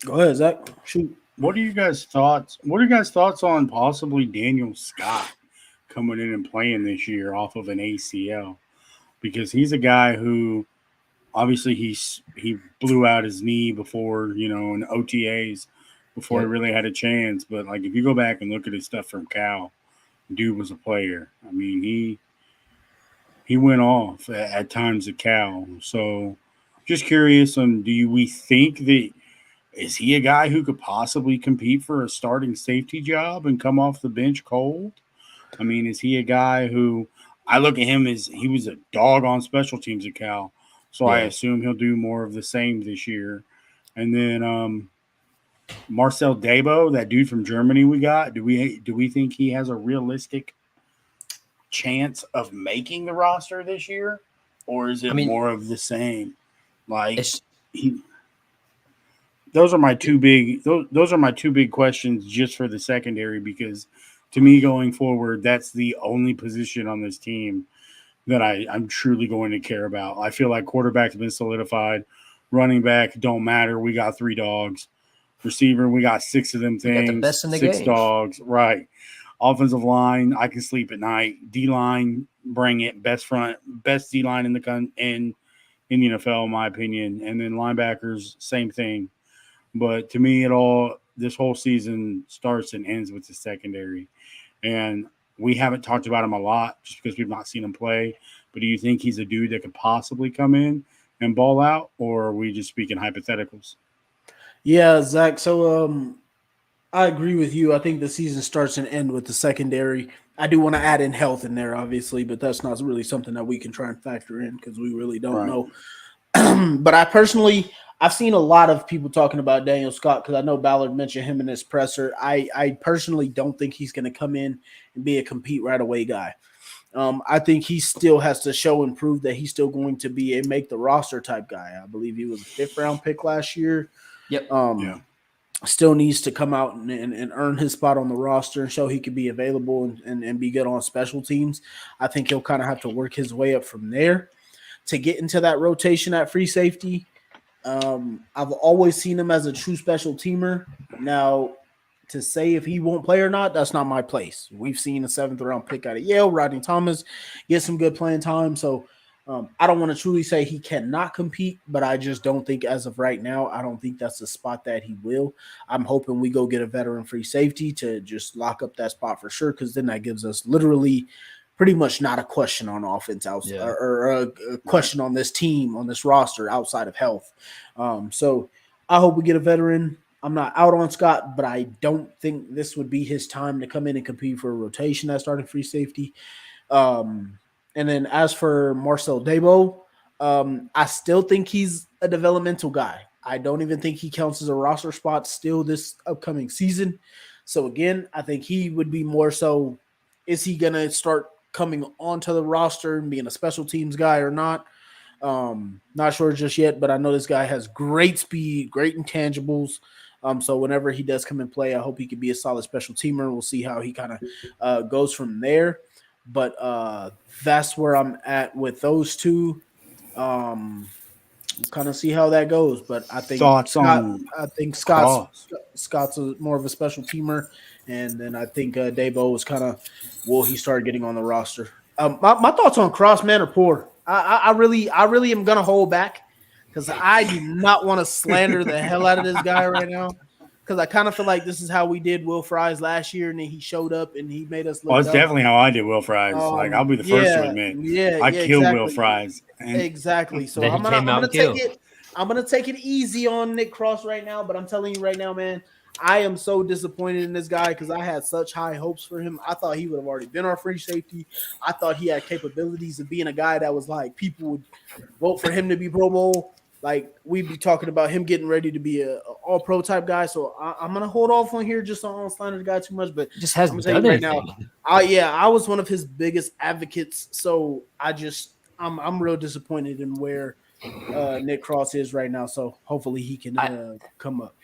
Go ahead, Zach. Shoot. what are you guys' thoughts? What are you guys' thoughts on possibly Daniel Scott coming in and playing this year off of an ACL? Because he's a guy who obviously he blew out his knee before, in OTAs before he Yep. really had a chance. But like if you go back and look at his stuff from Cal, dude was a player. I mean, he went off at times at Cal. So just curious on we think that is he a guy who could possibly compete for a starting safety job and come off the bench cold? I mean, is he a guy who I look at him as he was a dog on special teams at Cal, so I Yeah. assume he'll do more of the same this year. And then Marcel Debo, that dude from Germany we got, do we think he has a realistic chance of making the roster this year, or is I it mean, more of the same? Like it's he, those are my two big those are my two big questions just for the secondary because to me going forward that's the only position on this team that I'm truly going to care about. I feel like quarterback's been solidified, running back don't matter. We got three dogs. Receiver, we got six of them we got the things, best in the six game. dogs, right? Offensive line, I can sleep at night. D line, bring it. Best D line in in the NFL, in my opinion. And then linebackers, same thing. But to me, this whole season starts and ends with the secondary. And we haven't talked about him a lot just because we've not seen him play. But do you think he's a dude that could possibly come in and ball out, or are we just speaking hypotheticals? Yeah, Zach. So I agree with you. I think the season starts and end with the secondary. I do want to add in health in there, obviously, but that's not really something that we can try and factor in because we really don't Right. know. But I've seen a lot of people talking about Daniel Scott because I know Ballard mentioned him in his presser. I personally don't think he's going to come in and be a compete right away guy. I think he still has to show and prove that he's still going to be a make the roster type guy. I believe he was a 5th-round pick last year. Yep. Yeah. Still needs to come out and earn his spot on the roster and show he could be available and be good on special teams. I think he'll kind of have to work his way up from there to get into that rotation at free safety. I've always seen him as a true special teamer. Now, to say if he won't play or not, that's not my place. We've seen a 7th-round pick out of Yale, Rodney Thomas, get some good playing time. So I don't want to truly say he cannot compete, but I just don't think as of right now, I don't think that's the spot that he will. I'm hoping we go get a veteran free safety to just lock up that spot for sure, because then that gives us literally pretty much not a question on offense outside, Yeah. or a question on this team, on this roster outside of health. So I hope we get a veteran. I'm not out on Scott, but I don't think this would be his time to come in and compete for a rotation at starting free safety. And then as for Marcel Debo, I still think he's a developmental guy. I don't even think he counts as a roster spot still this upcoming season. So again, I think he would be more so, is he going to start coming onto the roster and being a special teams guy or not? Not sure just yet, but I know this guy has great speed, great intangibles. So whenever he does come and play, I hope he can be a solid special teamer. We'll see how he kind of goes from there. But that's where I'm at with those two. We'll kind of see how that goes. But I think Thoughts on Scott's Cross? more of a special teamer, and then I think Dabo was kind of he started getting on the roster. My thoughts on Cross, man, are poor. I really am gonna hold back because I do not want to slander the hell out of this guy right now. Because I kind of feel like this is how we did Will Fries last year, and then he showed up and he made us look. Well, it's dumb. definitely how I did Will Fries. I'll be the first to admit. I killed exactly. Will Fries. Exactly. So Then he came out and killed. I'm gonna take it easy on Nick Cross right now, but I'm telling you right now, man, I am so disappointed in this guy because I had such high hopes for him. I thought he would have already been our free safety. I thought he had capabilities of being a guy that was like people would vote for him to be Pro Bowl. Like we'd be talking about him getting ready to be a all pro type guy. So I'm gonna hold off on here just on slander the guy too much. But Just hasn't I'm done right anything. now. I was one of his biggest advocates. So I'm real disappointed in where Nick Cross is right now. So hopefully he can come up.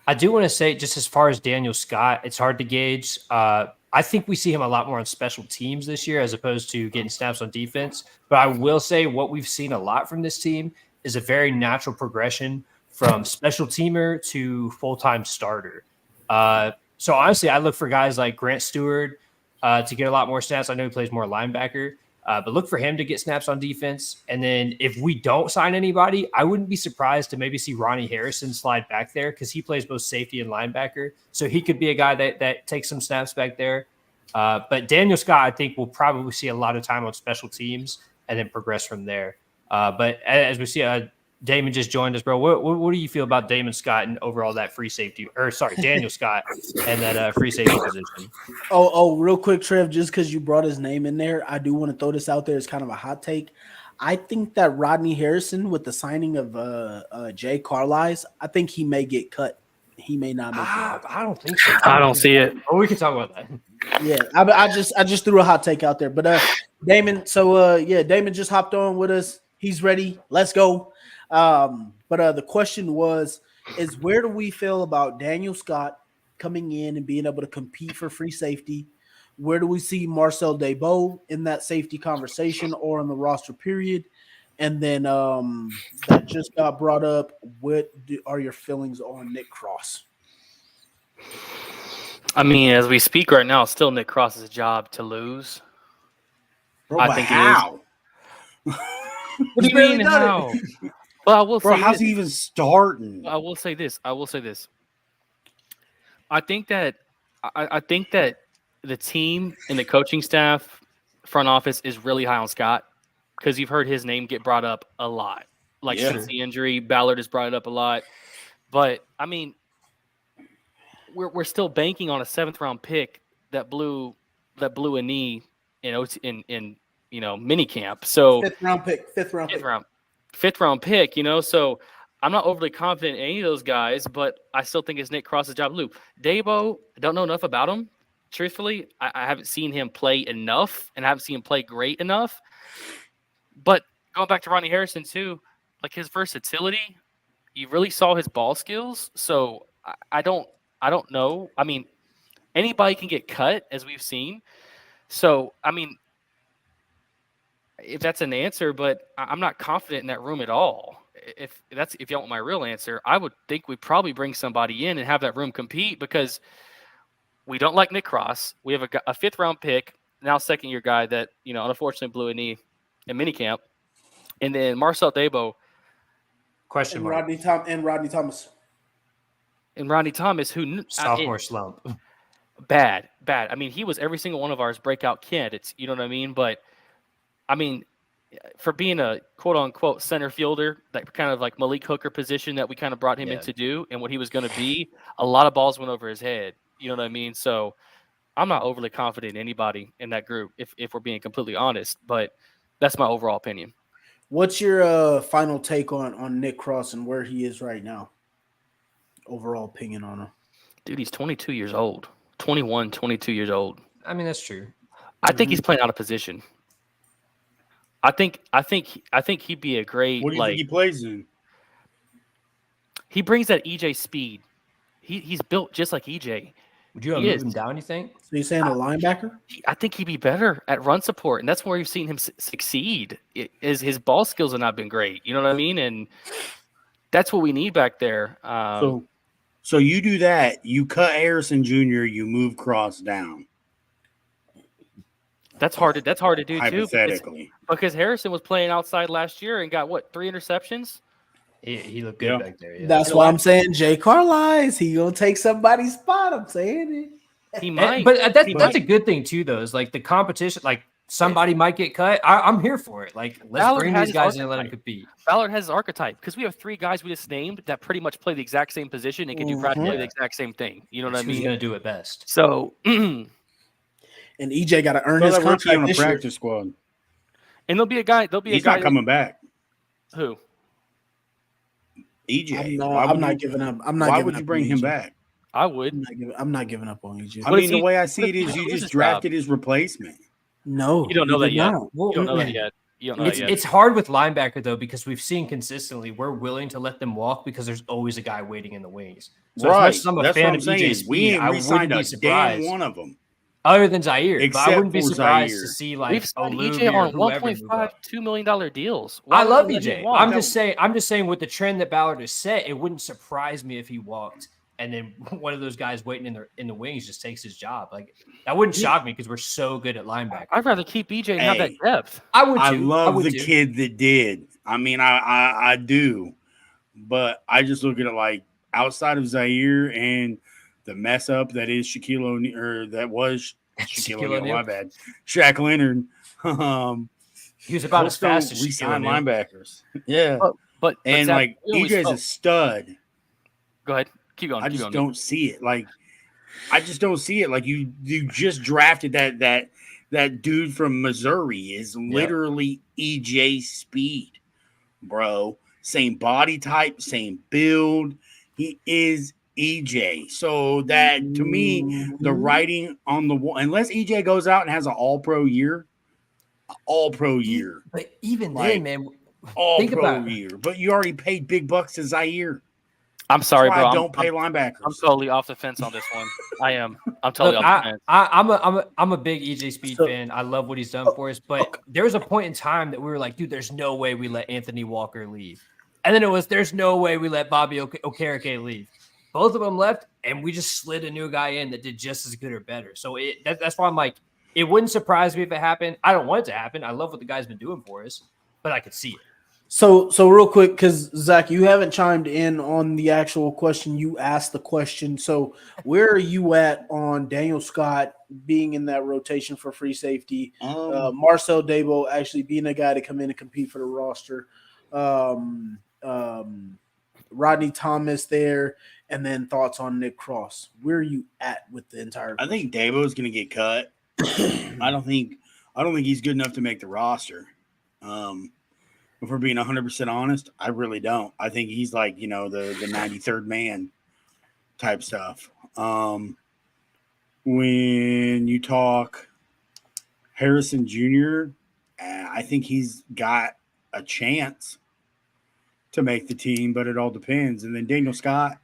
I do want to say, just as far as Daniel Scott, it's hard to gauge. I think we see him a lot more on special teams this year as opposed to getting snaps on defense. But I will say what we've seen a lot from this team is a very natural progression from special teamer to full-time starter. So honestly, I look for guys like Grant Stewart to get a lot more snaps. I know he plays more linebacker, but look for him to get snaps on defense. And then if we don't sign anybody, I wouldn't be surprised to maybe see Ronnie Harrison slide back there because he plays both safety and linebacker. So he could be a guy that takes some snaps back there. But Daniel Scott, I think, will probably see a lot of time on special teams and then progress from there. But as we see, Damon just joined us, bro. What do you feel about Damon Scott and overall that free safety, Daniel Scott and that free safety position? Oh, real quick, Trev, just because you brought his name in there, I do want to throw this out there as kind of a hot take. I think that Rodney Harrison, with the signing of Jay Carlisle, I think he may get cut. He may not make it. I don't think so. I don't see it. Oh, we can talk about that. Yeah, I just threw a hot take out there, but Damon. So Damon just hopped on with us. He's ready. Let's go. But the question is where do we feel about Daniel Scott coming in and being able to compete for free safety? Where do we see Marcel Debo in that safety conversation or on the roster period? And then that just got brought up. What are your feelings on Nick Cross? I mean, as we speak right now, it's still Nick Cross's job to lose. Bro, I but think how? What do you mean how? Well, I will Bro, say how's this. he even starting? I will say this. I think that the team and the coaching staff, front office is really high on Scott because you've heard his name get brought up a lot. Like since the injury, Ballard has brought it up a lot. But I mean, we're still banking on a 7th round pick that blew a knee in mini camp. So fifth round pick, so I'm not overly confident in any of those guys, but I still think it's Nick Cross's job. Lou Dabo, I don't know enough about him. Truthfully, I haven't seen him play enough and I haven't seen him play great enough. But going back to Ronnie Harrison too, like his versatility, you really saw his ball skills. So I don't know. I mean, anybody can get cut, as we've seen. So, I mean, if that's an answer, but I'm not confident in that room at all. If you want my real answer, I would think we'd probably bring somebody in and have that room compete because we don't like Nick Cross. We have a 5th round pick, now 2nd-year guy that, unfortunately blew a knee in minicamp. And then Marcel Debo. Question mark. Rodney Thomas. And Rodney Thomas, who sophomore slump. Bad. I mean, he was every single one of ours breakout candidates. You know what I mean? But I mean, for being a quote unquote center fielder, that kind of like Malik Hooker position that we kind of brought him in to do and what he was going to be, a lot of balls went over his head. You know what I mean? So I'm not overly confident in anybody in that group, if we're being completely honest. But that's my overall opinion. What's your final take on Nick Cross and where he is right now? Overall opinion on him. Dude, he's 22 years old. 21, 22 years old. I mean, that's true. I think he's playing out of position. I think he'd be a great. What do you think he plays in? He brings that EJ speed. He's built just like EJ. Would you He move is. him down, you think? So you're saying a linebacker? I think he'd be better at run support, and that's where you've seen him succeed. His ball skills have not been great. You know what I mean? And that's what we need back there. So you do that. You cut Harrison Jr. You move Cross down. That's hard to do too. Hypothetically, Because Harrison was playing outside last year and got 3 interceptions. He looked good back there. Yeah. That's why I'm saying Jay Carlisle. He gonna take somebody's spot. I'm saying it. He might, but that's a good thing too, though. Is like the competition, like somebody might get cut. I'm here for it. Like let's Ballard bring has these guys his in and let them archetype. compete. Ballard has his archetype because we have 3 guys we just named that pretty much play the exact same position and can do practically the exact same thing. You know what I mean? Who's gonna do it best? So, And EJ got to earn his that rookie contract on a this year. practice squad. and there'll be a guy. He's not coming back. Who? EJ. I'm not giving up. I'm not. Why giving would up you bring on him EJ. back? I would. I'm not giving up on EJ. I What mean, if the he- way I see what it if is he you loses just his job? drafted his replacement. No, You don't know he that did yet. not. You don't know that yet. You don't know that yet. It's hard with linebacker though because we've seen consistently we're willing to let them walk because there's always a guy waiting in the wings. So as much as I'm a That's fan what I'm of saying. EJ We Speed, ain't I re-signed wouldn't be a damn surprised. one of them. Other than Zaire, but I Except wouldn't be for surprised Zaire. to see like We've signed Olubi EJ or on whoever move $1.5, up. $2 million deals. I Why love would you let him EJ. walk? I'm just saying with the trend that Ballard has set, it wouldn't surprise me if he walked and then one of those guys waiting in the wings just takes his job. Like that wouldn't shock me because we're so good at linebacker. I'd rather keep EJ and have that Hey. depth. I would too. I love would the too. kid that did. I mean, I do, but I just look at it like outside of Zaire and the mess up that is Shaquille O'Neal, or that was Shaquille O'Neal. My bad, Shaq Leonard. He was about as fast as Shaquille re-sign O'Neal. linebackers. Yeah, But and Zach, like we always EJ's a spoke. stud. Go ahead. Keep going. I keep just going. don't see it. Like, I just don't see it. Like you just drafted that dude from Missouri is literally EJ Speed, bro. Same body type, same build. He is EJ. So that to me, the writing on the wall, unless EJ goes out and has an all-pro year, But even Like, then, man, all think pro about it. year. But you already paid big bucks to Zaire. I'm sorry, That's why bro. I don't pay I'm linebackers. totally off the fence on this one. I am. I'm totally Look, off the fence. I'm a big EJ Speed fan. I love what he's done for us. But there was a point in time that we were like, dude, there's no way we let Anthony Walker leave. And then it was, there's no way we let Bobby Okereke leave. Both of them left, and we just slid a new guy in that did just as good or better. So that's why I'm like, it wouldn't surprise me if it happened. I don't want it to happen. I love what the guy's been doing for us, but I could see it. So real quick, because Zach, you haven't chimed in on the actual question. You asked the question. So where are you at on Daniel Scott being in that rotation for free safety? Marcel Debo actually being a guy to come in and compete for the roster. Rodney Thomas there, and then thoughts on Nick Cross. Where are you at with the entire? I think Dabo's going to get cut. I don't think he's good enough to make the roster. If we're being 100% honest, I really don't. I think he's like, the 93rd man type stuff. When you talk Harrison Jr., I think he's got a chance to make the team, but it all depends. And then Daniel Scott,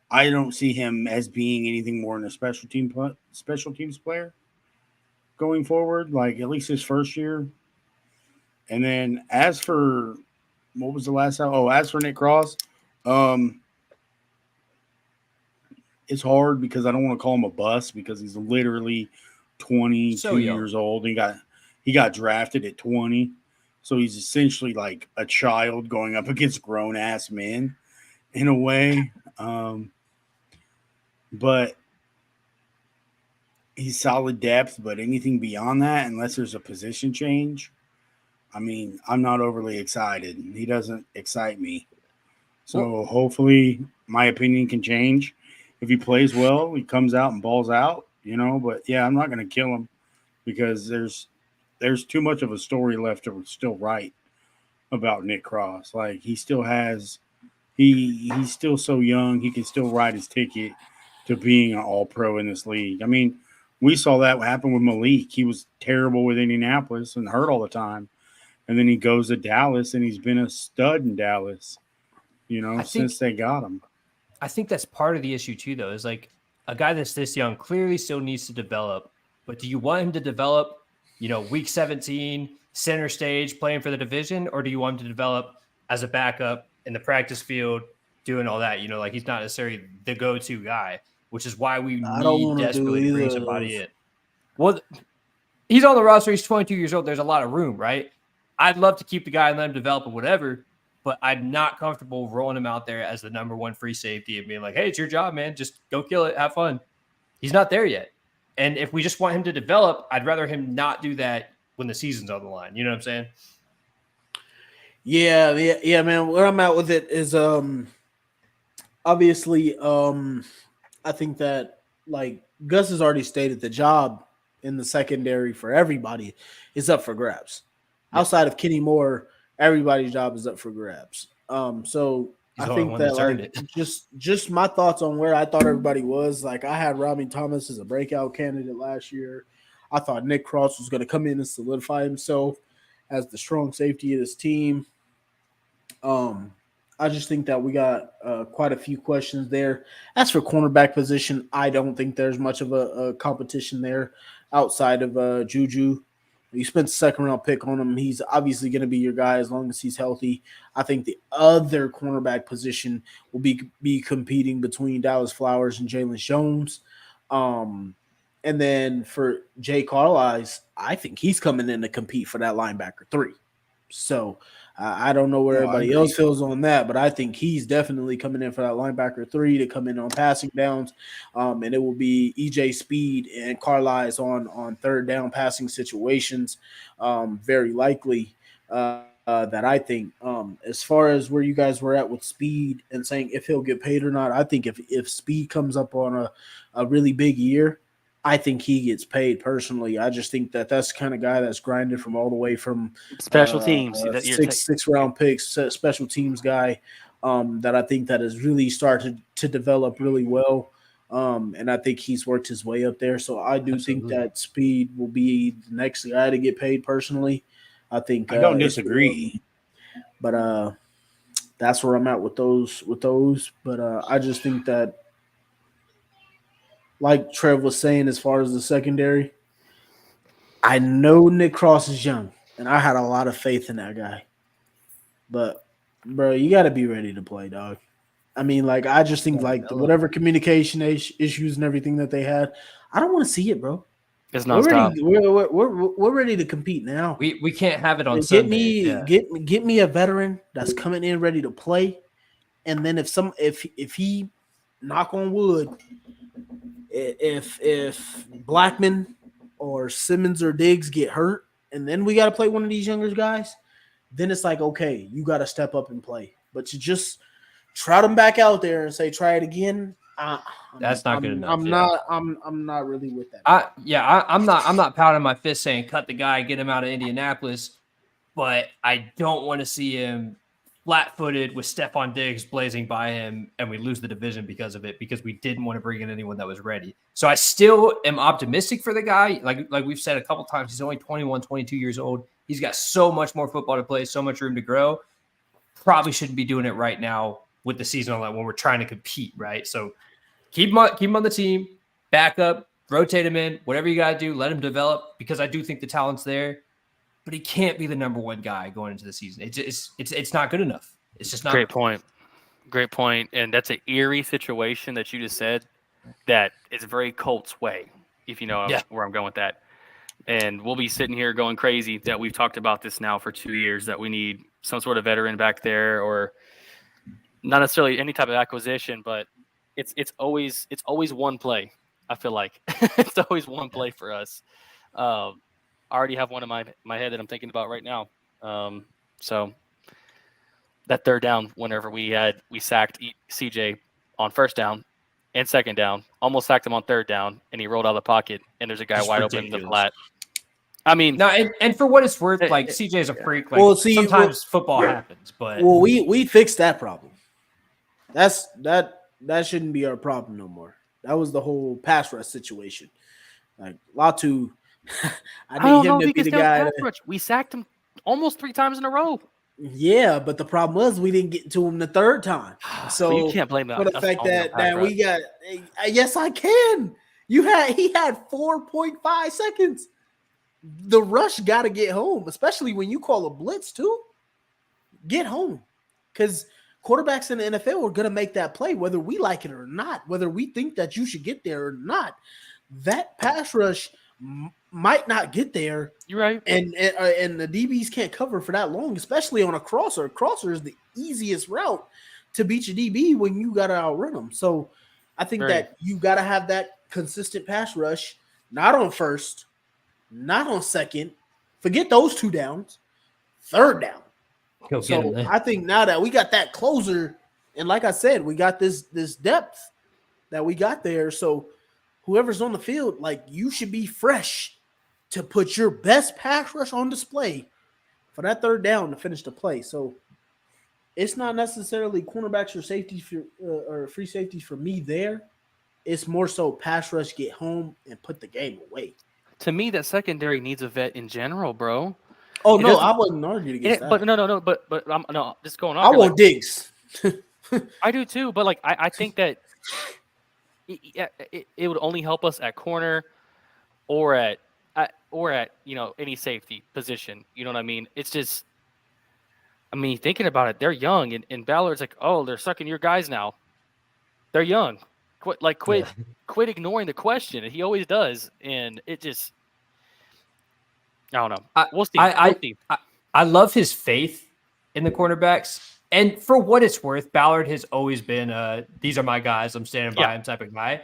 I don't see him as being anything more than a special teams player going forward, like at least his first year. And then as for what was the last time? Oh, as for Nick Cross, it's hard because I don't want to call him a bust because he's literally 22 years old. He got drafted at 20. So he's essentially like a child going up against grown ass men in a way. But he's solid depth, but anything beyond that, unless there's a position change, I mean, I'm not overly excited. He doesn't excite me. So hopefully my opinion can change. If he plays well, he comes out and balls out, but yeah, I'm not going to kill him because there's too much of a story left to still write about Nick Cross. Like he still has, he's still so young. He can still ride his ticket to being an all-pro in this league. I mean, we saw that happen with Malik. He was terrible with Indianapolis and hurt all the time. And then he goes to Dallas, and he's been a stud in Dallas, since they got him. I think that's part of the issue too, though, is like a guy that's this young clearly still needs to develop. But do you want him to develop, week 17, center stage, playing for the division, or do you want him to develop as a backup in the practice field, doing all that? Like he's not necessarily the go-to guy, which is why we I don't need want to do desperately to bring either of somebody those. in. Well, he's on the roster. He's 22 years old. There's a lot of room, right? I'd love to keep the guy and let him develop or whatever, but I'm not comfortable rolling him out there as the number one free safety and being like, hey, it's your job, man. Just go kill it. Have fun. He's not there yet. And if we just want him to develop, I'd rather him not do that when the season's on the line. You know what I'm saying? Yeah, man. Where I'm at with it is obviously I think that like Gus has already stated the job in the secondary for everybody is up for grabs. Yeah. Outside of Kenny Moore, everybody's job is up for grabs. So He's I the only think one that that's earned it. just my thoughts on where I thought everybody was. Like I had Robbie Thomas as a breakout candidate last year. I thought Nick Cross was going to come in and solidify himself as the strong safety of this team. I just think that we got quite a few questions there. As for cornerback position, I don't think there's much of a competition there outside of Juju. You spent a second-round pick on him. He's obviously going to be your guy as long as he's healthy. I think the other cornerback position will be competing between Dallas Flowers and Jalen Jones. And then for Jay Carlisle, I think he's coming in to compete for that linebacker 3. So I don't know where everybody else feels on that, but I think he's definitely coming in for that linebacker 3 to come in on passing downs. And it will be EJ Speed and Carlisle on third down passing situations, very likely. That I think as far as where you guys were at with Speed and saying if he'll get paid or not, I think if Speed comes up on a really big year, I think he gets paid personally. I just think that's the kind of guy that's grinded from all the way from Special teams. six round picks, special teams guy that I think that has really started to develop really well. And I think he's worked his way up there. So I do think that Speed will be the next guy to get paid personally. I think I don't disagree. But that's where I'm at with those. But I just think that, like Trev was saying, as far as the secondary, I know Nick Cross is young, and I had a lot of faith in that guy. But, bro, you got to be ready to play, dog. I mean, like, I just think, like, whatever communication issues and everything that they had, I don't want to see it, bro. It's nonstop. We're ready to compete now. We can't have it on Sunday. Get me a veteran that's coming in ready to play, and then if he, knock on wood, if Blackman or Simmons or Diggs get hurt, and then we got to play one of these younger guys, then it's like, okay, you got to step up and play. But to just trot them back out there and say try it again, that's not good enough. I'm not really with that. I'm not pounding my fist saying cut the guy, get him out of Indianapolis, but I don't want to see him flat-footed with Stephon Diggs blazing by him, and we lose the division because of it, because we didn't want to bring in anyone that was ready. So I still am optimistic for the guy. Like we've said a couple times, he's only 21, 22 years old. He's got so much more football to play, so much room to grow. Probably shouldn't be doing it right now with the season on that when we're trying to compete, right? So keep him on the team, back up, rotate him in, whatever you got to do, let him develop, because I do think the talent's there. But he can't be the number one guy going into the season. It's not good enough. It's just not. Great point. And that's an eerie situation that you just said. That it's very Colts way, if you know where I'm going with that. And we'll be sitting here going crazy that we've talked about this now for 2 years, that we need some sort of veteran back there, or not necessarily any type of acquisition, but it's always one play. I feel like it's always one play for us. I already have one in my head that I'm thinking about right now. So that third down, whenever we sacked CJ on first down and second down, almost sacked him on third down, and he rolled out of the pocket, and there's a guy wide open in the flat. I mean, no, and for what it's worth, like CJ's a freak. Like, sometimes football happens, but we fixed that problem. That shouldn't be our problem no more. That was the whole pass rush situation. Like Latu. I don't know if he can stay on pass rush. We sacked him almost 3 times in a row. Yeah, but the problem was we didn't get to him the third time. So you can't blame for the us fact on the that pass rush. we got. Yes, I can. He had 4.5 seconds. The rush got to get home, especially when you call a blitz too. Get home, because quarterbacks in the NFL are going to make that play, whether we like it or not, whether we think that you should get there or not. That pass rush might not get there. You're right. And the DBs can't cover for that long, especially on a crosser. A crosser is the easiest route to beat your DB when you got to outrun them. So I think that you got to have that consistent pass rush, not on first, not on second. Forget those two downs. Third down. Go get So him there. I think now that we got that closer, and like I said, we got this depth that we got there. So whoever's on the field, like, you should be fresh to put your best pass rush on display for that third down to finish the play. So it's not necessarily cornerbacks or safeties or free safeties for me there. It's more so pass rush, get home, and put the game away. To me, that secondary needs a vet in general, bro. Oh, no, I wasn't arguing against that. But no, but I'm just going on. I want Diggs. I do too, but like I think that it would only help us at corner or at any safety position. You know what I mean? It's just, I mean, thinking about it, they're young, and Ballard's like, oh, they're sucking your guys now. They're young. Quit ignoring the question, and he always does, and it just, I don't know. We'll see. I love his faith in the cornerbacks. And for what it's worth, Ballard has always been these are my guys, I'm standing by him type of guy.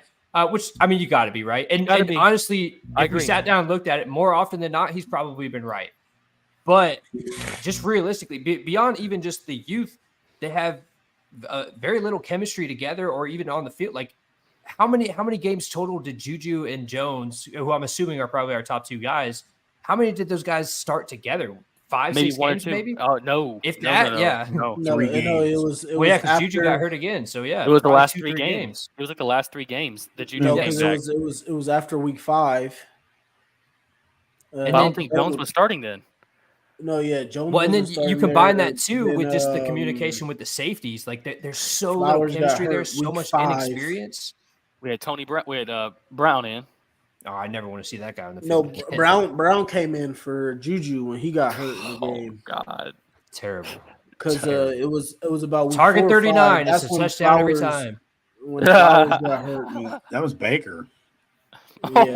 Which, I mean, you got to be, right? And honestly, if we sat down and looked at it, more often than not, he's probably been right. But just realistically, beyond even just the youth, they have very little chemistry together or even on the field. Like, how many games total did Juju and Jones, who I'm assuming are probably our top two guys, how many did those guys start together? 5, maybe 6 one games, or two. maybe? Oh no, if that, yeah. No, it was because Juju got hurt again. So yeah, it was the last 3 games. It was like the last 3 games that Juju. No, because it was after week 5. I don't think Jones was starting then. No, yeah, Jones. Well, and then you combine that too with just the communication with the safeties. Like there's so little chemistry there, so much inexperience. We had Tony Brown. We had Brown in. Oh, I never want to see that guy on the field. No, Brown came in for Juju when he got hurt in the game. God, terrible. Because it was about week target 4 or 39. 5. It's a touchdown every time. When Flowers got hurt, that was Baker. Yeah, that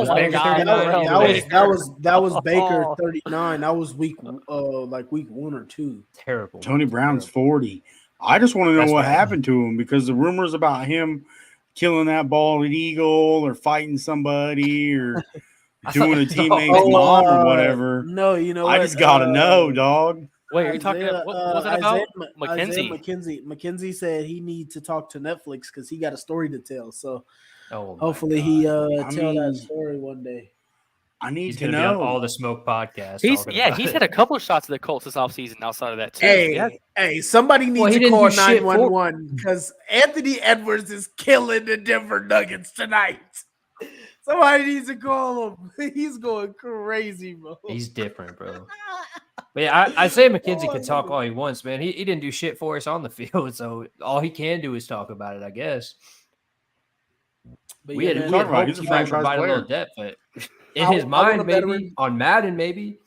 was Baker 39. That was week 1 or 2. Terrible. Tony Brown's 40. I just want to know what happened to him, because the rumors about him killing that bald eagle or fighting somebody or doing a teammate's mom or whatever. No, you know what? I just gotta know, dog. Wait, are you talking? What was it about? McKenzie said he needs to talk to Netflix because he got a story to tell. So hopefully he tell that story one day. I need to know. All the Smoke podcast. He's had a couple of shots of the Colts this offseason outside of that too. Hey, somebody needs to call 911 because Anthony Edwards is killing the Denver Nuggets tonight. Somebody needs to call him. He's going crazy, bro. He's different, bro. But yeah, I say McKenzie can talk all he wants, man. He didn't do shit for us on the field, so all he can do is talk about it, I guess. But we had hoped he might provide a little depth, but in his mind, maybe on Madden, maybe.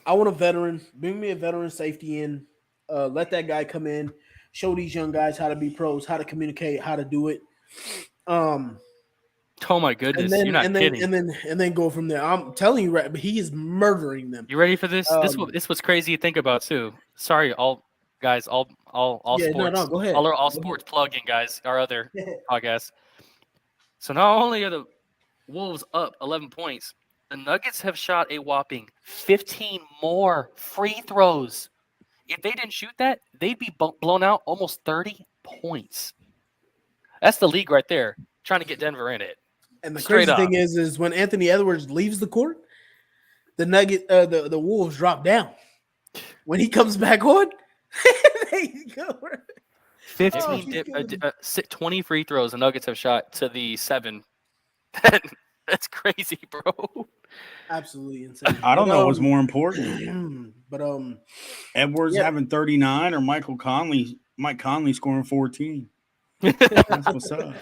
I want a veteran. Bring me a veteran safety in. Let that guy come in. Show these young guys how to be pros, how to communicate, how to do it. Oh my goodness! You're not kidding. And then go from there. I'm telling you, right? But he is murdering them. You ready for this? This was crazy to think about too. Sorry, all guys, all sports. No, go ahead. All sports plug-in guys. Our other podcast. So not only are the Wolves up 11 points, the Nuggets have shot a whopping 15 more free throws. If they didn't shoot that, they'd be blown out almost 30 points. That's the league right there, trying to get Denver in it. And the crazy thing is when Anthony Edwards leaves the court, the the Wolves drop down. When he comes back on, they go. 20 free throws the Nuggets have shot to the 7. That's crazy, bro. Absolutely insane. I don't know what's more important. But Edwards yeah. having 39 or Mike Conley scoring 14. That's what's up.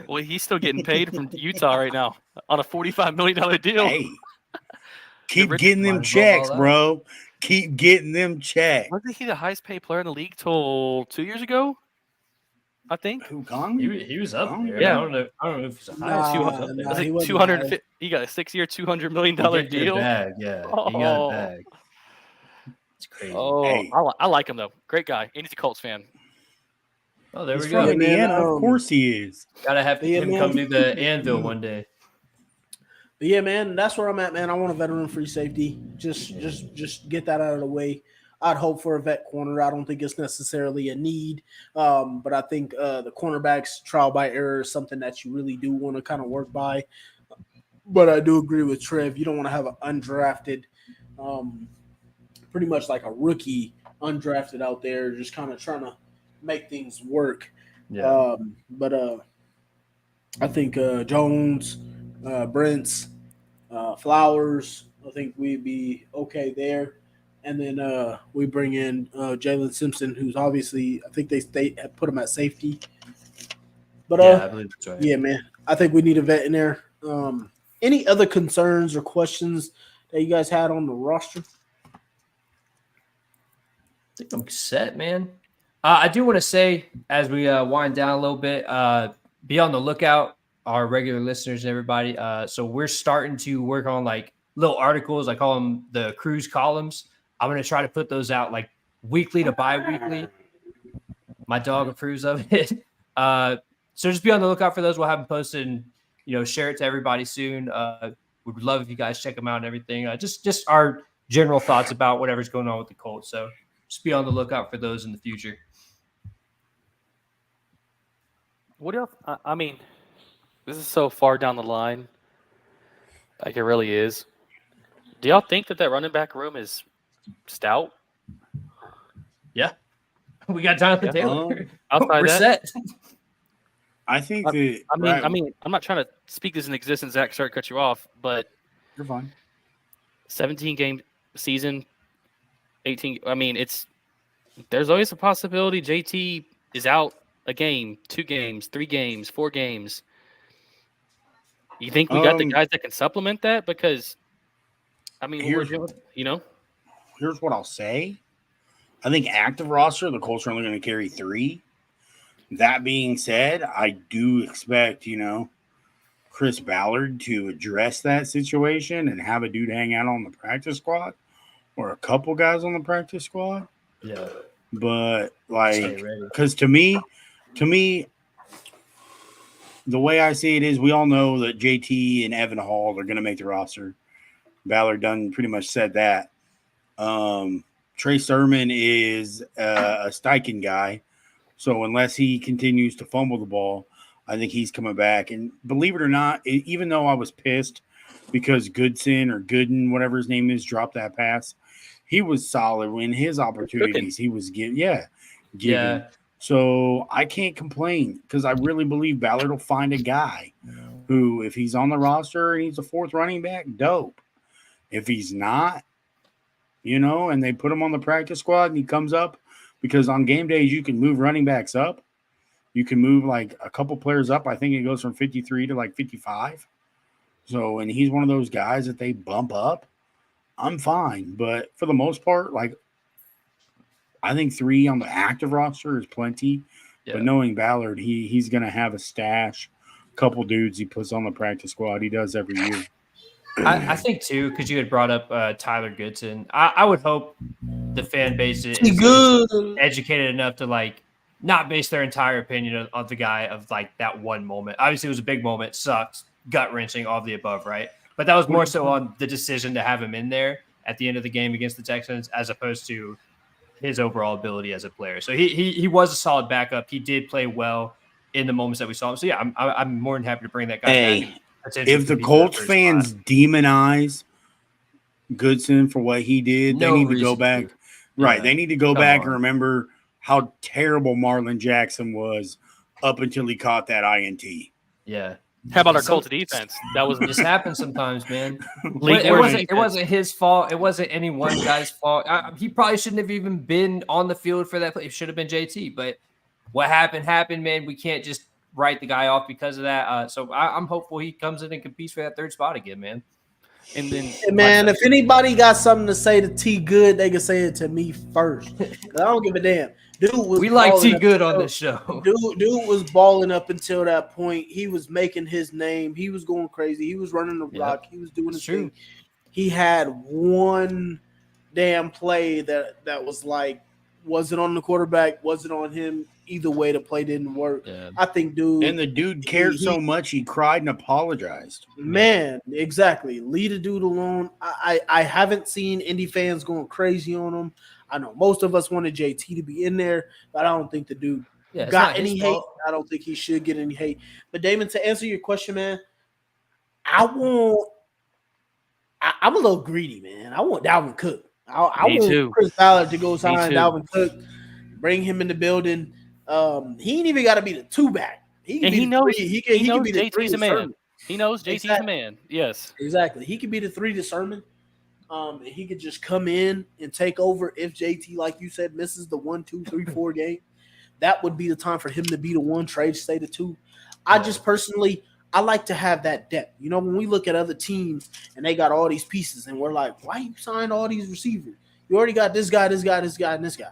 Well, he's still getting paid from Utah right now on a $45 million deal. Hey, keep Rich- getting them Might as well checks, ball out. bro. Keep getting them checks. Wasn't he the highest paid player in the league till 2 years ago? I think. Who, Conley? He was up Conley? there. Yeah. I don't know if he's a Nah, high. nah, I he think wasn't 250. He got a 6-year, $200 million He did get a deal. bag. Yeah, he got Oh. a bag. It's crazy. Oh, Hey. I like him though. Great guy. And he's a Colts fan. Oh, there He's we from go. Yeah, man, Indiana. Of course he is. Gotta have Yeah, him man. come do the Anvil one day. But yeah, man, that's where I'm at, man. I want a veteran free safety. Just get that out of the way. I'd hope for a vet corner. I don't think it's necessarily a need, but I think the cornerbacks trial by error is something that you really do want to kind of work by. But I do agree with Trev. You don't want to have an undrafted, pretty much like a rookie undrafted out there, just kind of trying to make things work. Yeah. But I think Jones, Brents, Flowers, I think we'd be okay there. And then we bring in Jalen Simpson, who's obviously, I think they have put him at safety. But Yeah, I believe that's right. yeah, man, I think we need a vet in there. Any other concerns or questions that you guys had on the roster? I think I'm set, man. I do want to say, as we wind down a little bit, be on the lookout, our regular listeners and everybody. So we're starting to work on like little articles. I call them the cruise columns. I'm going to try to put those out like weekly to bi-weekly. My dog approves of it. So just be on the lookout for those. We'll have them posted and, share it to everybody soon. Would love if you guys check them out and everything. Just our general thoughts about whatever's going on with the Colts. So just be on the lookout for those in the future. What else? I mean, this is so far down the line. Like it really is. Do y'all think that running back room is stout? Yeah. We got Jonathan Taylor. Outside We're that, set. I think that. I mean, I'm not trying to speak this in existence. Zach, sorry to cut you off, but you're fine. 17 game season, 18. I mean, there's always a possibility JT is out a game, 2 games, 3 games, 4 games. You think we got the guys that can supplement that? Because, I mean, here's what I'll say. I think active roster, the Colts are only going to carry 3. That being said, I do expect, Chris Ballard to address that situation and have a dude hang out on the practice squad or a couple guys on the practice squad. Yeah. But because to me, the way I see it is we all know that JT and Evan Hall are going to make the roster. Ballard done pretty much said that. Trey Sermon is a Steichen guy. So unless he continues to fumble the ball, I think he's coming back. And believe it or not, even though I was pissed because Goodson or Gooden, whatever his name is, dropped that pass, he was solid when his opportunities he was given. Yeah. So I can't complain because I really believe Ballard will find a guy who, if he's on the roster and he's a 4th running back, dope. If he's not, and they put him on the practice squad and he comes up, because on game days you can move running backs up. You can move like a couple players up. I think it goes from 53 to like 55. So, and he's one of those guys that they bump up. I'm fine. But for the most part, like, I think 3 on the active roster is plenty. Yeah. But knowing Ballard, he's going to have a stash, couple dudes he puts on the practice squad. He does every year. I think, too, because you had brought up Tyler Goodson. I would hope the fan base is educated enough to, like, not base their entire opinion of the guy of, like, that one moment. Obviously, it was a big moment. Sucked. Gut-wrenching, all of the above, right? But that was more so on the decision to have him in there at the end of the game against the Texans as opposed to his overall ability as a player. So he was a solid backup. He did play well in the moments that we saw him. So, yeah, I'm more than happy to bring that guy back. If the Colts fans demonize Goodson for what he did, they need to go back. Right. They need to go back and remember how terrible Marlon Jackson was up until he caught that INT. Yeah. How about our Colts defense? That was This happens sometimes, man. league It worst wasn't. It defense. wasn't his fault. It wasn't any one guy's fault. He probably shouldn't have even been on the field for that play. It should have been JT. But what happened, man. We can't just write the guy off because of that. So I'm hopeful he comes in and competes for that third spot again, man. And then, Hey, man, if anybody got something to say to T Good, they can say it to me first. 'Cause I don't give a damn. Dude was We like balling T up Good until- on this show. Dude was balling up until that point. He was making his name. He was going crazy. He was running the rock. He was doing his thing. He had one damn play that was like, wasn't on the quarterback, wasn't on him. Either way, the play didn't work. Yeah. I think, dude. And the dude cared so much, he cried and apologized. Man, exactly. Leave the dude alone. I haven't seen Indy fans going crazy on him. I know most of us wanted JT to be in there, but I don't think the dude Yeah, it's got not his any hate. fault. I don't think he should get any hate. But Damon, to answer your question, man, I'm a little greedy, man. I want Dalvin Cook. I Me want too. Chris Ballard to go sign too. Dalvin Cook, bring him in the building. He ain't even got to be the two back. He can And be he the knows three. he can knows be the three JT's a to man. Sermon. He knows JT's a Exactly. man. Yes. Exactly. He could be the three to Sermon. And he could just come in and take over if JT, like you said, misses the 1, 2, 3, 4 game. That would be the time for him to be the one, trade stay the two. I just personally, I like to have that depth. You know, when we look at other teams and they got all these pieces and we're like, why you sign all these receivers? You already got this guy, and this guy.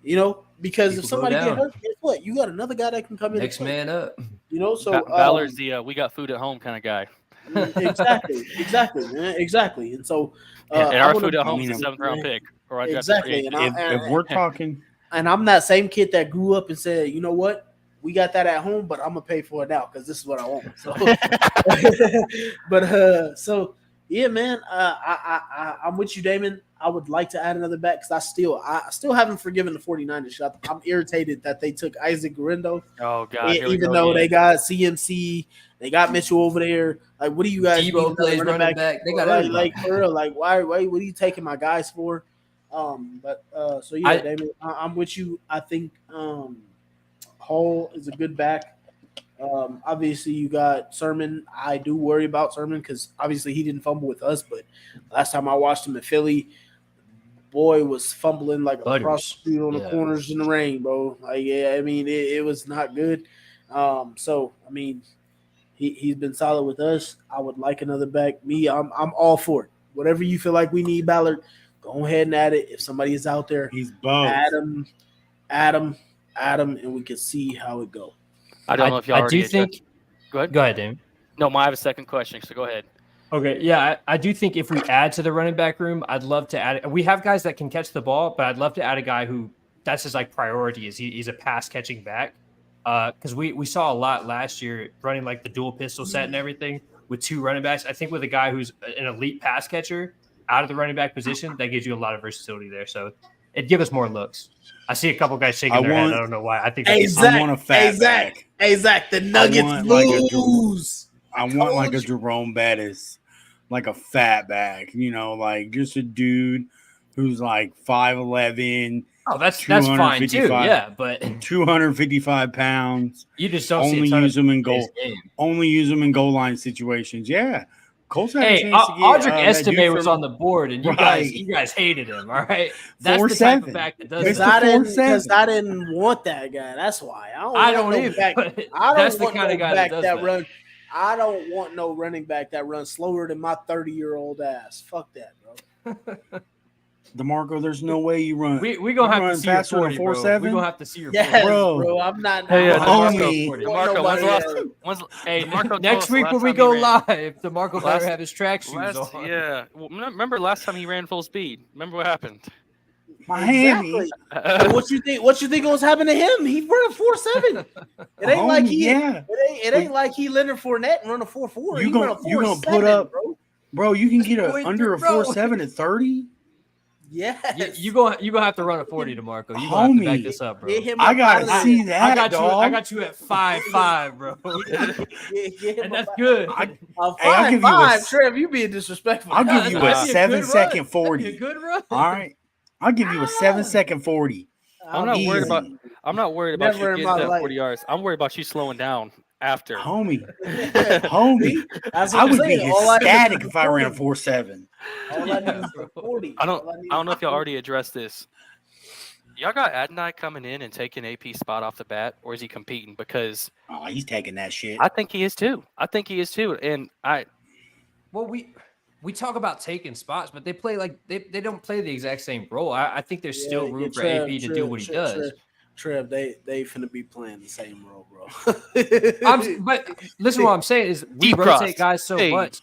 You know, because if People somebody go get down. hurt, guess what? You got another guy that can come in. Next and play. man up. You know, so Ballard's the we got food at home kind of guy. exactly, man, exactly. And so, And I our wanna- food at home is a man, 7th round pick. Or I drafted Exactly. free And agent. If we're talking, and I'm that same kid that grew up and said, you know what, we got that at home, but I'm gonna pay for it now because this is what I want. So, so yeah, man, I'm with you, Damon. I would like to add another back because I still haven't forgiven the 49ers. I'm irritated that they took Isaac Guerrero, Oh God! Here we even go though again. they got CMC, they got Mitchell over there. Like, what do you guys? Debo need plays another running back. They got like everybody. for real. Like, why? What are you taking my guys for? So yeah, Damon, I'm with you. I think Hall is a good back. Obviously, you got Sermon. I do worry about Sermon because obviously he didn't fumble with us, but last time I watched him in Philly, boy was fumbling like a Butters. prostitute on the Yeah. corners in the rain, bro. Like, yeah, I mean, it was not good. So I mean, he's been solid with us. I would like another back. I'm all for it. Whatever you feel like we need, Ballard, go ahead and add it. If somebody is out there, he's both. add him, and we can see how it goes. I don't know if y'all I already do think. Go ahead. Go ahead, Damon. No, I have a second question, so go ahead. Okay, yeah, I do think if we add to the running back room, I'd love to add. We have guys that can catch the ball, but I'd love to add a guy who that's his like priority is he's a pass catching back. Because we saw a lot last year running like the dual pistol set and everything with two running backs. I think with a guy who's an elite pass catcher out of the running back position, that gives you a lot of versatility there. So it'd give us more looks. I see a couple guys shaking their head. I don't know why. I think I want a fat back. Zach, the Nuggets lose. I want like a Jerome Bettis, like a fat back, you know, like just a dude who's like 5'11". Oh, that's fine too. Yeah, but 255 pounds. You just don't only see use them in goal. Only use them in goal line situations. Yeah. Colts had a chance to get, Audric Estime was on the board, and you Right. guys hated him. All right, that's the 4'7". type of back that does Because that. Because I didn't want that guy. That's why I don't want either. No back. but I don't that's want the kind no of guy back that does that. run. I don't want no running back that runs slower than my 30-year-old ass. Fuck that, bro. DeMarco, there's no way you run. We gonna have run to see your faster than 40, bro. 4.7? We gonna have to see your Yes, 40. bro. I'm not. Hey, I'm not- homie. DeMarco, DeMarco, Next week when we go live, DeMarco better have his track shoes on. Yeah. Well, remember last time he ran full speed? Remember what happened? Miami. Exactly. What you think was happening to him? He run a 4.7. It ain't like he. Yeah. It ain't like he Leonard Fournette and run a 4.4. You gonna put up, bro? You can get under a bro. 4.7 at 30. Yes. You gonna have to run a 40, DeMarco. You gonna have to back Homie. this up, bro. Get him I up gotta out of see there. that, I dog. got you at 5'5", bro. Get him And that's up good. out- Hey, I'll give you 5'5", Trev, you being disrespectful. I'll give you a That'd be a good 7-second run. That'd 40. be a good run. All right, I'll give you a 7-second 40. I'm not worried Easy. about. I'm not worried about Never you in getting my that life. 40 yards. I'm worried about you slowing down After. Homie, That's what I I'm would be saying. All I need is ecstatic the if I ran a 40. 4.7. All I need is the 40. I don't All need know is if y'all the already addressed this. Y'all got Adonai coming in and taking AP's spot off the bat, or is he competing? Because Oh, he's taking that shit. I think he is too. And Well, we talk about taking spots, but they play like they don't play the exact same role. I think there's still room for AP to do what he does. Trev, they finna be playing the same role, bro. But listen, what I'm saying is we Deep rotate cross. guys so Hey. much.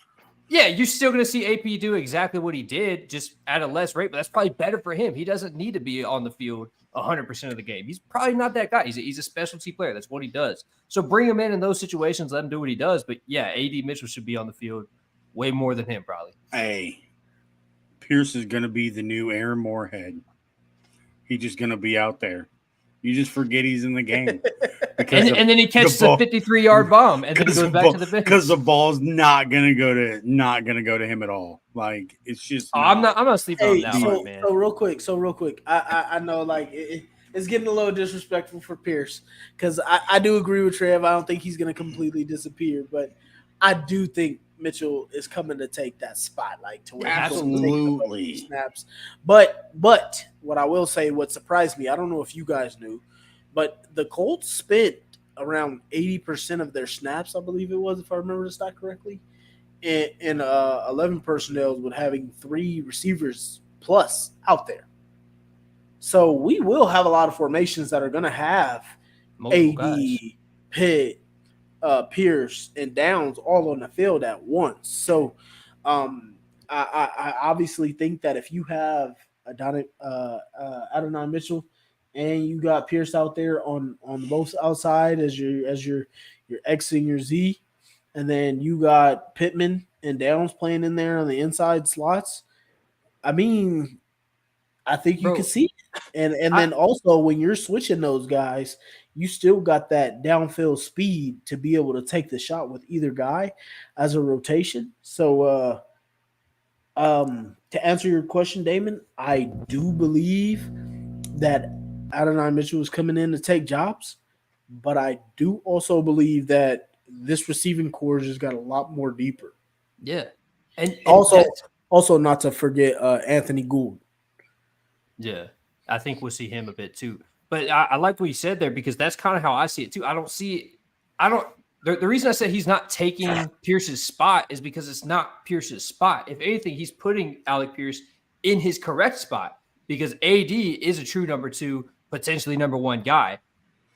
Yeah, you're still going to see AP do exactly what he did, just at a less rate. But that's probably better for him. He doesn't need to be on the field 100% of the game. He's probably not that guy. He's a specialty player. That's what he does. So bring him in those situations. Let him do what he does. But yeah, AD Mitchell should be on the field way more than him, probably. Hey, Pierce is going to be the new Aaron Moorhead. He's just going to be out there. You just forget he's in the game. And then he catches a 53-yard bomb, and then he goes back to the bench. Because the ball's not gonna go to him at all. Like it's just. I'm not sleeping on that one, man. So real quick, I know like it's getting a little disrespectful for Pierce because I do agree with Trev. I don't think he's gonna completely disappear, but I do think Mitchell is coming to take that spot, like to where absolutely snaps. But what I will say, what surprised me, I don't know if you guys knew, but the Colts spent around 80% of their snaps, I believe it was, if I remember the stat correctly, in 11 personnel with having 3 receivers plus out there. So we will have a lot of formations that are going to have Multiple AD, guys. Pitt, Pierce, and Downs all on the field at once. So I obviously think that if you have Adonai Mitchell and you got Pierce out there on both outside as your X and your Z, and then you got Pittman and Downs playing in there on the inside slots, I mean, I think you can see it. And then also when you're switching those guys, you still got that downfield speed to be able to take the shot with either guy as a rotation. So to answer your question, Damon, I do believe that Adonai Mitchell is coming in to take jobs, but I do also believe that this receiving core just got a lot more deeper. Yeah. And also not to forget Anthony Gould. Yeah, I think we'll see him a bit too. But I like what you said there because that's kind of how I see it too. I don't see it. The reason I said he's not taking Pierce's spot is because it's not Pierce's spot. If anything, he's putting Alec Pierce in his correct spot because AD is a true number 2, potentially number 1 guy.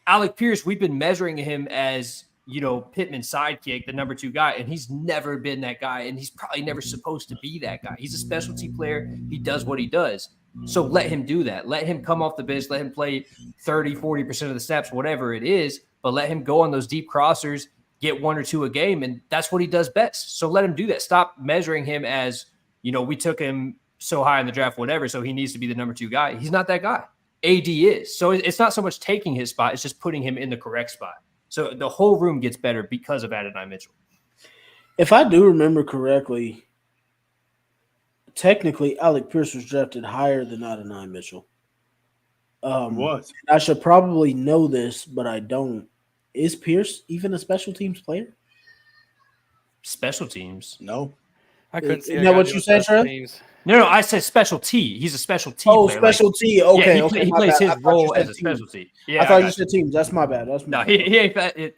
Alec Pierce, we've been measuring him as, Pittman's sidekick, the number 2 guy, and he's never been that guy, and he's probably never supposed to be that guy. He's a specialty player. He does what he does. So let him do that. Let him come off the bench. Let him play 30, 40% of the snaps, whatever it is, but let him go on those deep crossers, get 1 or 2 a game, and that's what he does best. So let him do that. Stop measuring him as, we took him so high in the draft, whatever, so he needs to be the number 2 guy. He's not that guy. AD is. So it's not so much taking his spot, it's just putting him in the correct spot. So the whole room gets better because of Adonai Mitchell. If I do remember correctly, technically Alec Pierce was drafted higher than Adonai Mitchell. Was. I should probably know this, but I don't. Is Pierce even a special teams player? Special teams? No. I couldn't see. Is that what you said, Trev? No, I said special T. He's a special T player. Special T. Okay, yeah, he plays his role as a special T. Yeah, I thought you said teams. That's my bad. He ain't that.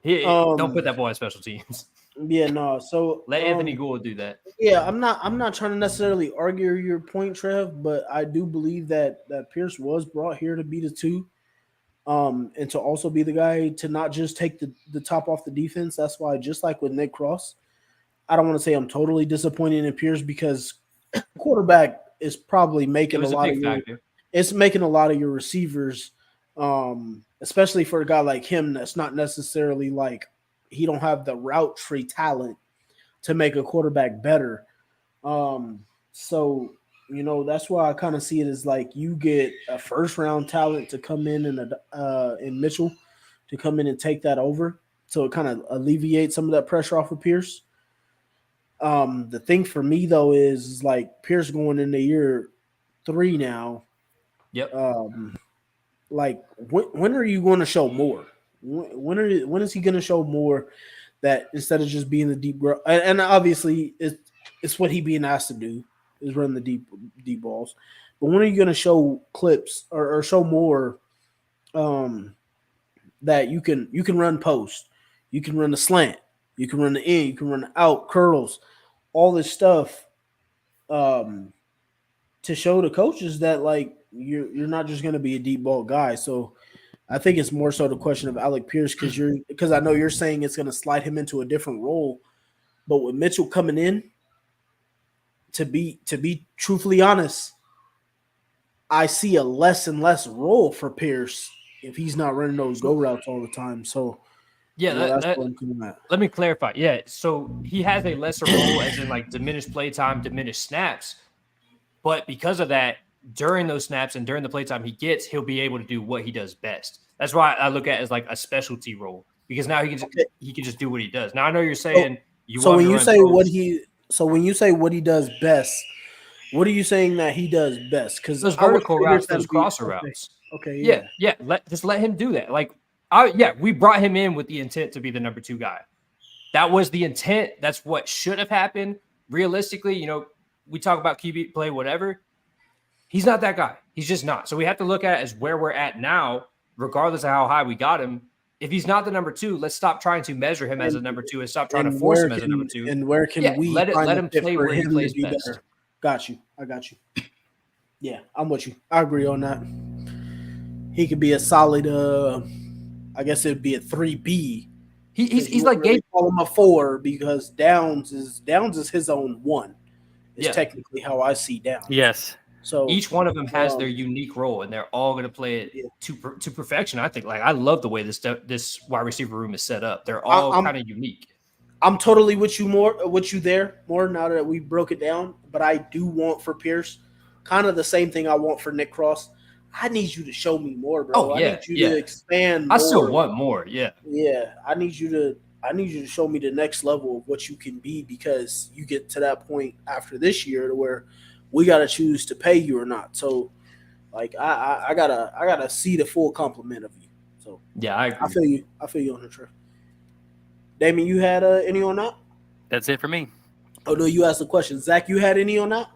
Don't put that boy on special teams. Yeah, no. So let Anthony Gould do that. Yeah, I'm not trying to necessarily argue your point, Trev, but I do believe that Pierce was brought here to be the 2, and to also be the guy to not just take the top off the defense. That's why, just like with Nick Cross, I don't want to say I'm totally disappointed in Pierce because quarterback is probably making a lot of your receivers, especially for a guy like him that's not necessarily like he don't have the route tree talent to make a quarterback better. So that's why I kind of see it as like you get a first round talent to come in and Mitchell to come in and take that over, so it kind of alleviates some of that pressure off of Pierce. The thing for me though is like Pierce going into year 3 now. Yep. Like when are you going to show more? When is he going to show more that instead of just being the deep bro? And obviously it's what he being asked to do is run the deep balls. But when are you going to show clips or show more that you can run post, you can run the slant, you can run the in, you can run the out, curls, all this stuff to show the coaches that like you're not just going to be a deep ball guy. So I think it's more so the question of Alec Pierce because I know you're saying it's going to slide him into a different role, but with Mitchell coming in, to be truthfully honest, I see a less and less role for Pierce if he's not running those go routes all the time. So yeah, that's what I'm coming at. Let me clarify. Yeah, so he has a lesser role, as in like diminished play time, diminished snaps, but because of that, during those snaps and during the playtime he gets, he'll be able to do what he does best. That's why I look at it as like a specialty role because now he can just do what he does. Now I know you're saying when you say what he does best, what are you saying that he does best? Because those vertical routes, those crosser routes. Okay, yeah. Just let him do that. Like, we brought him in with the intent to be the number 2 guy. That was the intent. That's what should have happened. Realistically, we talk about QB play, whatever. He's not that guy. He's just not. So we have to look at it as where we're at now, regardless of how high we got him. If he's not the number 2, let's stop trying to measure him as a number 2 and stop trying to force him as a number 2. And where can we let him play where he plays best? Better. Got you. I got you. Yeah, I'm with you. I agree on that. He could be a solid. I guess it'd be a 3B. He's like really call him a 4 because Downs is his own 1. Is technically how I see Downs. Yes. So each one of them has their unique role, and they're all going to play it to perfection. I think. Like I love the way this wide receiver room is set up. They're all kind of unique. I'm totally with you more now that we broke it down. But I do want for Pierce, kind of the same thing I want for Nick Cross. I need you to show me more, bro. Oh, yeah, I need you to expand more. I still want more. Yeah. Yeah. I need you to show me the next level of what you can be because you get to that point after this year to where we got to choose to pay you or not. So, like, I gotta see the full complement of you. So, yeah, I feel you. I feel you on the trip. Damien, you had any on that? That's it for me. Oh no, you asked the question. Zach, you had any on that?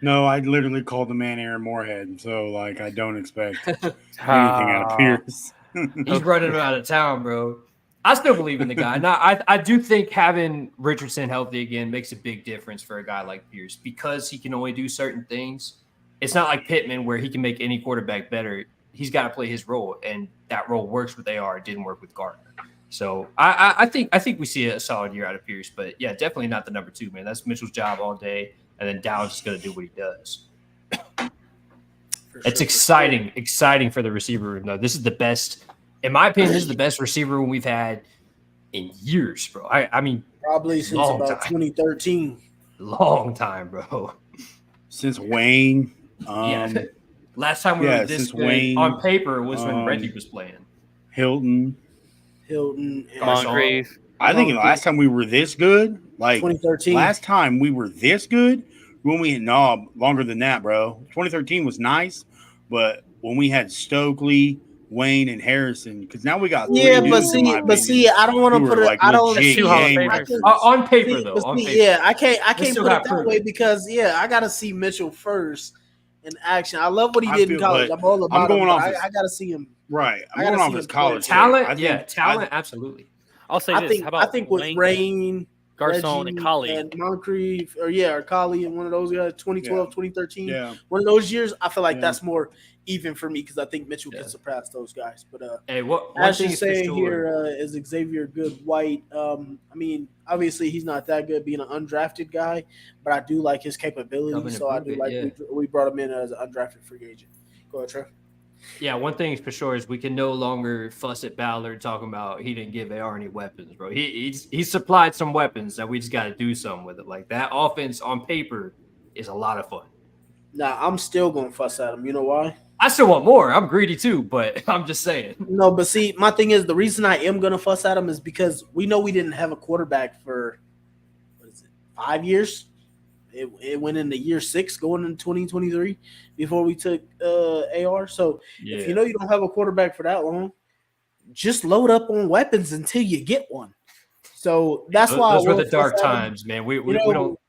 No, I literally called the man Aaron Moorhead, so like I don't expect anything out of Pierce. He's running him out of town, bro. I still believe in the guy. Now, I do think having Richardson healthy again makes a big difference for a guy like Pierce because he can only do certain things. It's not like Pittman where he can make any quarterback better. He's got to play his role, and that role works with AR. It didn't work with Gardner. So I think we see a solid year out of Pierce, but yeah, definitely not the number 2, man. That's Mitchell's job all day, and then Downs is going to do what he does. It's exciting for the receiver room, though. This is the best. In my opinion, this is the best receiver room we've had in years, bro. I mean, probably since about 2013. Long time, bro. Since Wayne. Last time we were this good Wayne, on paper was when Reggie was playing. Hilton, Moncrief. I think the last time we were this good, like 2013. Last time we were this good when we longer than that, bro. 2013 was nice, but when we had Stokely, Wayne, and Harrison, because now we got I don't want to put it. Like I don't on paper though. On paper. Yeah, I can't put it that way because I got to see Mitchell first in action. I love what he did in college. I'm all about him. I got to see him. Right, I'm going off his college talent. Talent, absolutely. I'll say this. How about with Rain, Garcon, and Collie, and Moncrief, or Collie, and one of those guys, 2012, 2013. Yeah. One of those years, I feel like that's more even for me because I think Mitchell can surpass those guys. But as you're saying here, is Xavier Good-White? I mean, obviously he's not that good being an undrafted guy, but I do like his capability. So I do we brought him in as an undrafted free agent. Go ahead, Trev. Yeah, one thing for sure is we can no longer fuss at Ballard talking about he didn't give AR any weapons, bro. He supplied some weapons that we just got to do something with it. Like that offense on paper is a lot of fun. Nah, I'm still going to fuss at him. You know why? I still want more. I'm greedy too, but I'm just saying. No, but see, my thing is the reason I am going to fuss at him is because we know we didn't have a quarterback for, 5 years? it went into year 6 going into 2023 before we took AR. So if you know you don't have a quarterback for that long, just load up on weapons until you get one. So that's why those were the dark times, man. We don't.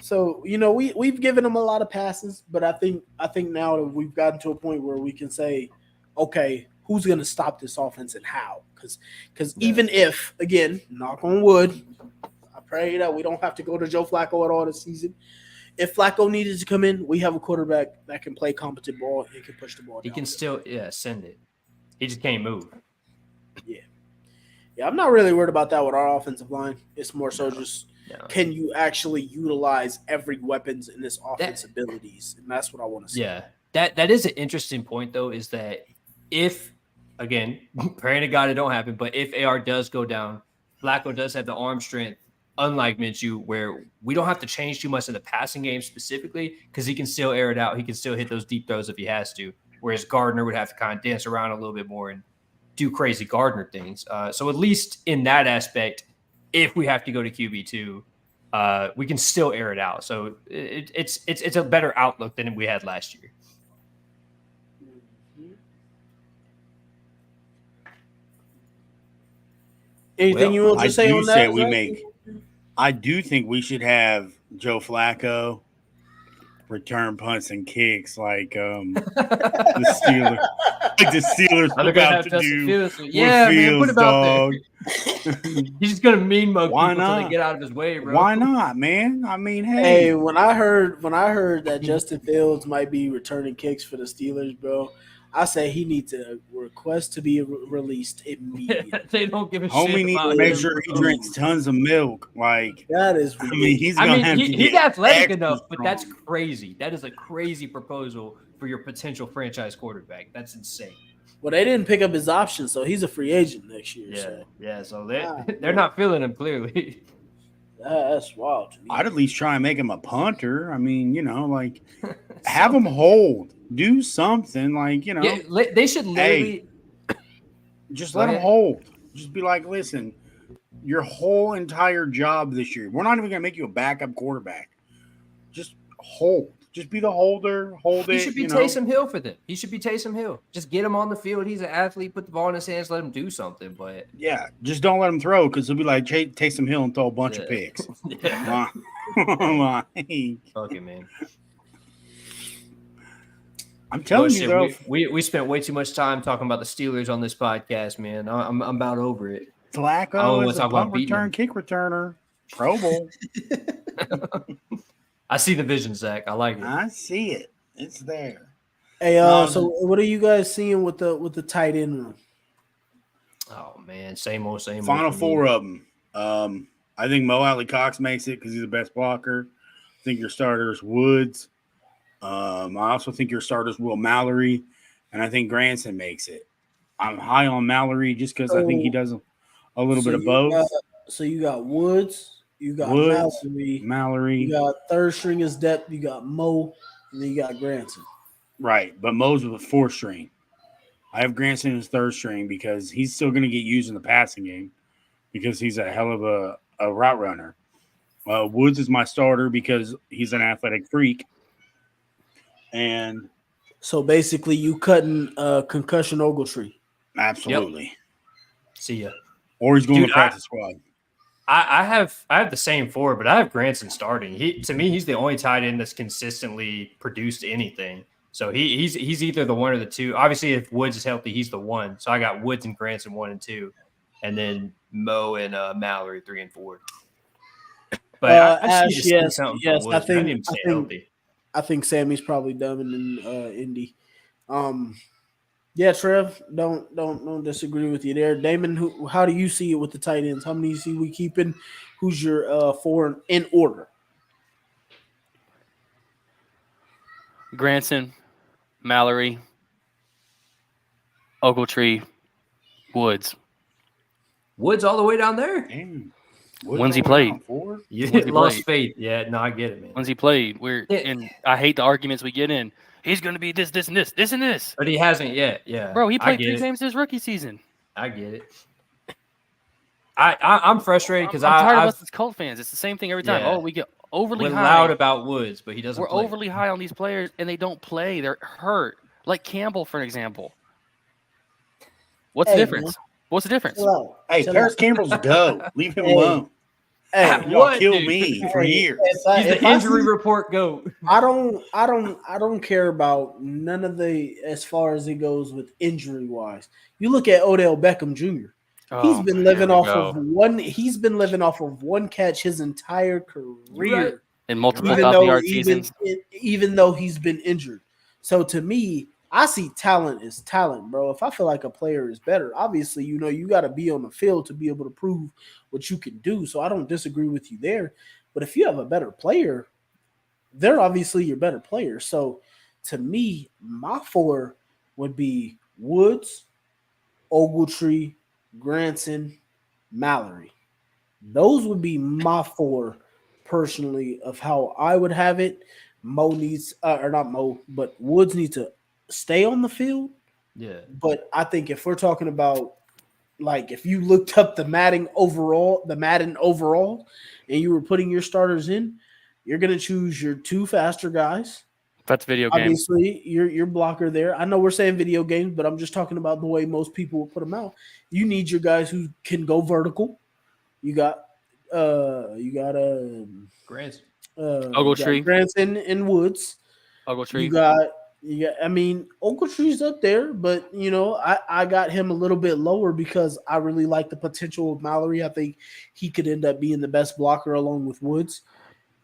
So we've given them a lot of passes, but I think now that we've gotten to a point where we can say, okay, who's going to stop this offense and how? Because even if, again, knock on wood, I pray that we don't have to go to Joe Flacco at all this season. If Flacco needed to come in, we have a quarterback that can play competent ball and can push the ball. He can still send it. He just can't move. Yeah, I'm not really worried about that with our offensive line. It's more so can you actually utilize every weapons in this offense abilities? And that's what I want to see. Yeah, that is an interesting point, though, is that if, again, praying to God it don't happen, but if AR does go down, Flacco does have the arm strength, unlike Minshew, where we don't have to change too much in the passing game specifically because he can still air it out. He can still hit those deep throws if he has to, whereas Gardner would have to kind of dance around a little bit more and do crazy Gardner things. So at least in that aspect, if we have to go to QB2, we can still air it out. So it's a better outlook than we had last year. Anything you want to say on that? I do think we should have Joe Flacco return punts and kicks like the Steelers. Like the Steelers about to do. Yeah, man, what about dog. He's just gonna mean mug people until they get out of his way, bro. Why not, man? I mean, hey, when I heard that Justin Fields might be returning kicks for the Steelers, bro, I say he needs to request to be released immediately. They don't give a shit. Homie needs to make sure he drinks tons of milk. Like that is. I mean, he's athletic enough, but that's crazy. That is a crazy proposal for your potential franchise quarterback. That's insane. Well, they didn't pick up his option, so he's a free agent next year. So they're not feeling him clearly. That's wild to me. I'd at least try and make him a punter. I mean, like have him hold. Do something like, they should literally just let him hold. Just be like, listen, your whole entire job this year, we're not even going to make you a backup quarterback. Just hold. Just be the holder. He should be Taysom Hill for them. He should be Taysom Hill. Just get him on the field. He's an athlete. Put the ball in his hands. Let him do something. But yeah, just don't let him throw because he'll be like Taysom Hill and throw a bunch of picks. Fuck it, man. I'm telling you, though. We spent way too much time talking about the Steelers on this podcast, man. I'm about over it. Flacco is a punt return, kick returner, Pro Bowl. I see the vision, Zach. I like it. I see it. It's there. Hey, so what are you guys seeing with the tight end room? Oh man, same old. Final four of them. I think Mo Alley Cox makes it because he's the best blocker. I think your starters Woods. I also think your starters Will Mallory, and I think Granson makes it. I'm high on Mallory just because I think he does a little bit of both. So you got Woods. You got Mallory. You got third string as depth. You got Mo, and then you got Granson. Right, but Mo's with a fourth string. I have Granson as third string because he's still going to get used in the passing game because he's a hell of a route runner. Woods is my starter because he's an athletic freak. And so basically, you cutting concussion Ogletree. Absolutely. Yep. See ya. Or he's going to practice squad. I have the same four, but I have Granson starting. To me, he's the only tight end that's consistently produced anything. So he's either the one or the two. Obviously, if Woods is healthy, he's the one. So I got Woods and Granson 1 and 2, and then Mo and Mallory 3 and 4. But I think Sammy's probably done in Indy. Yeah, Trev, don't disagree with you there. Damon, how do you see it with the tight ends? How many do you see we keeping? Who's your four in order? Granson, Mallory, Ogletree, Woods. Woods all the way down there? Damn. When's he played? You lost faith. Yeah, no, I get it, man. When's he played? And I hate the arguments we get in. He's going to be this, and this. But he hasn't yet. Yeah, bro, he played 3 games his rookie season. I get it. I'm frustrated because I'm tired of us as Colt fans. It's the same thing every time. Yeah. Oh, we get overly We're high. loud about Woods, but he doesn't We're play. overly high on these players, and they don't play. They're hurt. Like Campbell, for example. What's the Hey, difference? man, What's the difference? chill out. Hey, Chill Paris out. Campbell's dope. Leave him Hey, alone. Hey, Y'all What, killed dude? me for hey, years. He's the if I injury see- report goat. I don't care about none of the as far as it goes with injury wise. You look at Odell Beckham Jr. He's been living off of one. He's been living off of one catch his entire career, in multiple even 1,000-yard though seasons. even though he's been injured. So to me, I see talent as talent, bro. If I feel like a player is better, obviously, you got to be on the field to be able to prove what you can do. So I don't disagree with you there. But if you have a better player, they're obviously your better player. So to me, my 4 would be Woods, Ogletree, Granson, Mallory. Those would be my 4 personally of how I would have it. Mo needs, or not Mo, but Woods needs to stay on the field. Yeah. But I think if we're talking about, like, if you looked up the Madden overall, and you were putting your starters in, you're going to choose your 2 faster guys. That's video game. Obviously, your blocker there. I know we're saying video games, but I'm just talking about the way most people will put them out. You need your guys who can go vertical. You got Grant. Ogletree. Granson and Woods. Ogletree. You got. I mean, Ogletree's up there, but I got him a little bit lower because I really like the potential of Mallory. I think he could end up being the best blocker along with Woods.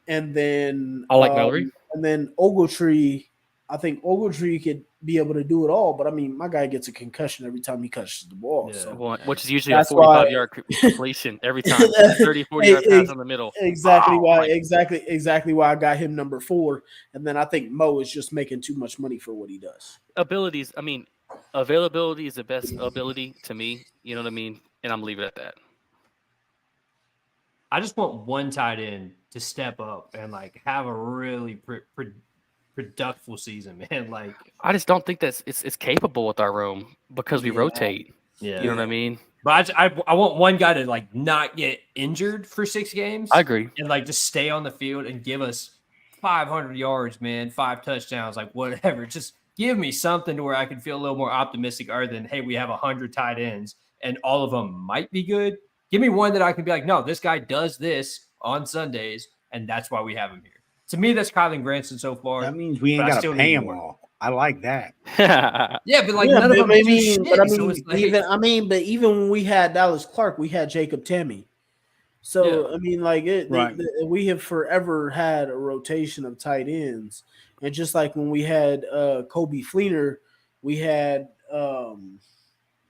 And then I like Mallory. And then Ogletree, I think Ogletree could be able to do it all, but I mean, my guy gets a concussion every time he catches the ball. Yeah. So Which is usually a that's why- 45-yard completion every time. 30, 40-yard pass in the middle. exactly Oh, exactly why I got him number 4. And then I think Mo is just making too much money for what he does. Abilities. I mean, availability is the best ability to me. You know what I mean? And I'm leaving it at that. I just want one tight end to step up and like have a really productive season, man. Like I just don't think that's it's capable with our room because we rotate. yeah, You know what I mean? But I want one guy to like not get injured for 6 games. I agree. And like just stay on the field and give us 500 yards, man, 5 touchdowns, like whatever. Just give me something to where I can feel a little more optimistic other than, hey, we have 100 tight ends and all of them might be good. Give me one that I can be like, no, this guy does this on Sundays, and that's why we have him here. To me, that's Kylan Granson so far. That means we ain't but I got still to pay need them more. all. I like that. Yeah, but like Yeah, none of them but do shit. So it's like, even when we had Dallas Clark, we had Jacob Tammy. So Yeah. I mean, like Right. we have forever had a rotation of tight ends, and just like when we had Kobe Fleener, we had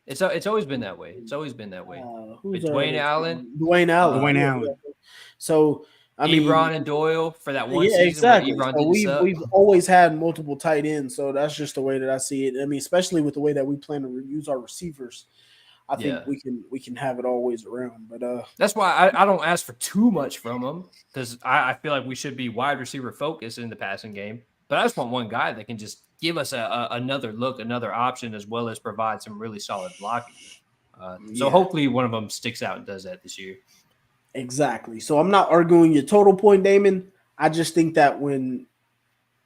it's always been that way. It's always been that way. who's Dwayne our- Allen? Dwayne Allen, Dwayne Yeah, Allen. yeah. So I mean, Ebron and Doyle for that one yeah, season exactly. where Ebron So didn't suck. we've always had multiple tight ends, so that's just the way that I see it. I mean, especially with the way that we plan to use our receivers, I think Yeah. we can have it always around. But That's why I don't ask for too much from them because I feel like we should be wide receiver focused in the passing game. But I just want one guy that can just give us another look, another option, as well as provide some really solid blocking. So Yeah. hopefully one of them sticks out and does that this year. exactly. So I'm not arguing your total point, Damon. I just think that when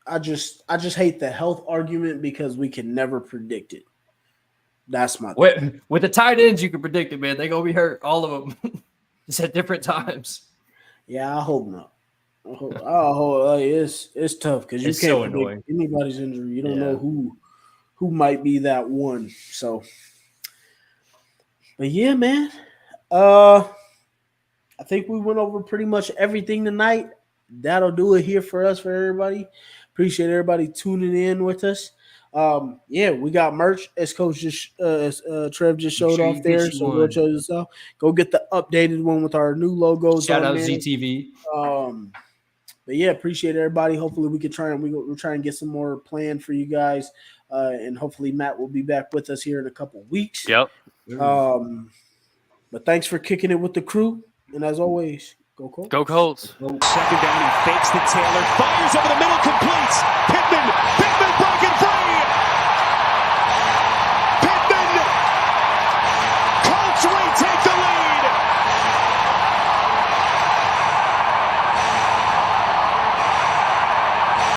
I just hate the health argument because we can never predict it. That's my thing. With the tight ends, you can predict it, man. They're going to be hurt, all of them, just at different times. Yeah, I hope not. It's tough because you It's can't so predict annoying. anybody's injury. You don't Yeah. know who might be that one. So, but yeah, man. I think we went over pretty much everything tonight. That'll do it here for us, for everybody. Appreciate everybody tuning in with us. Yeah, we got merch as Coach Trev just showed sure you off there. get you So go one. check this out. Go get the updated one with our new logos. Shout on out there. ZTV. But yeah, appreciate everybody. Hopefully we can we'll try and get some more planned for you guys. And hopefully Matt will be back with us here in a couple weeks. Yep. But thanks for kicking it with the crew. And as always, go Colts. Go Colts. Second down, he fakes to Taylor, fires over the middle, completes. Pittman,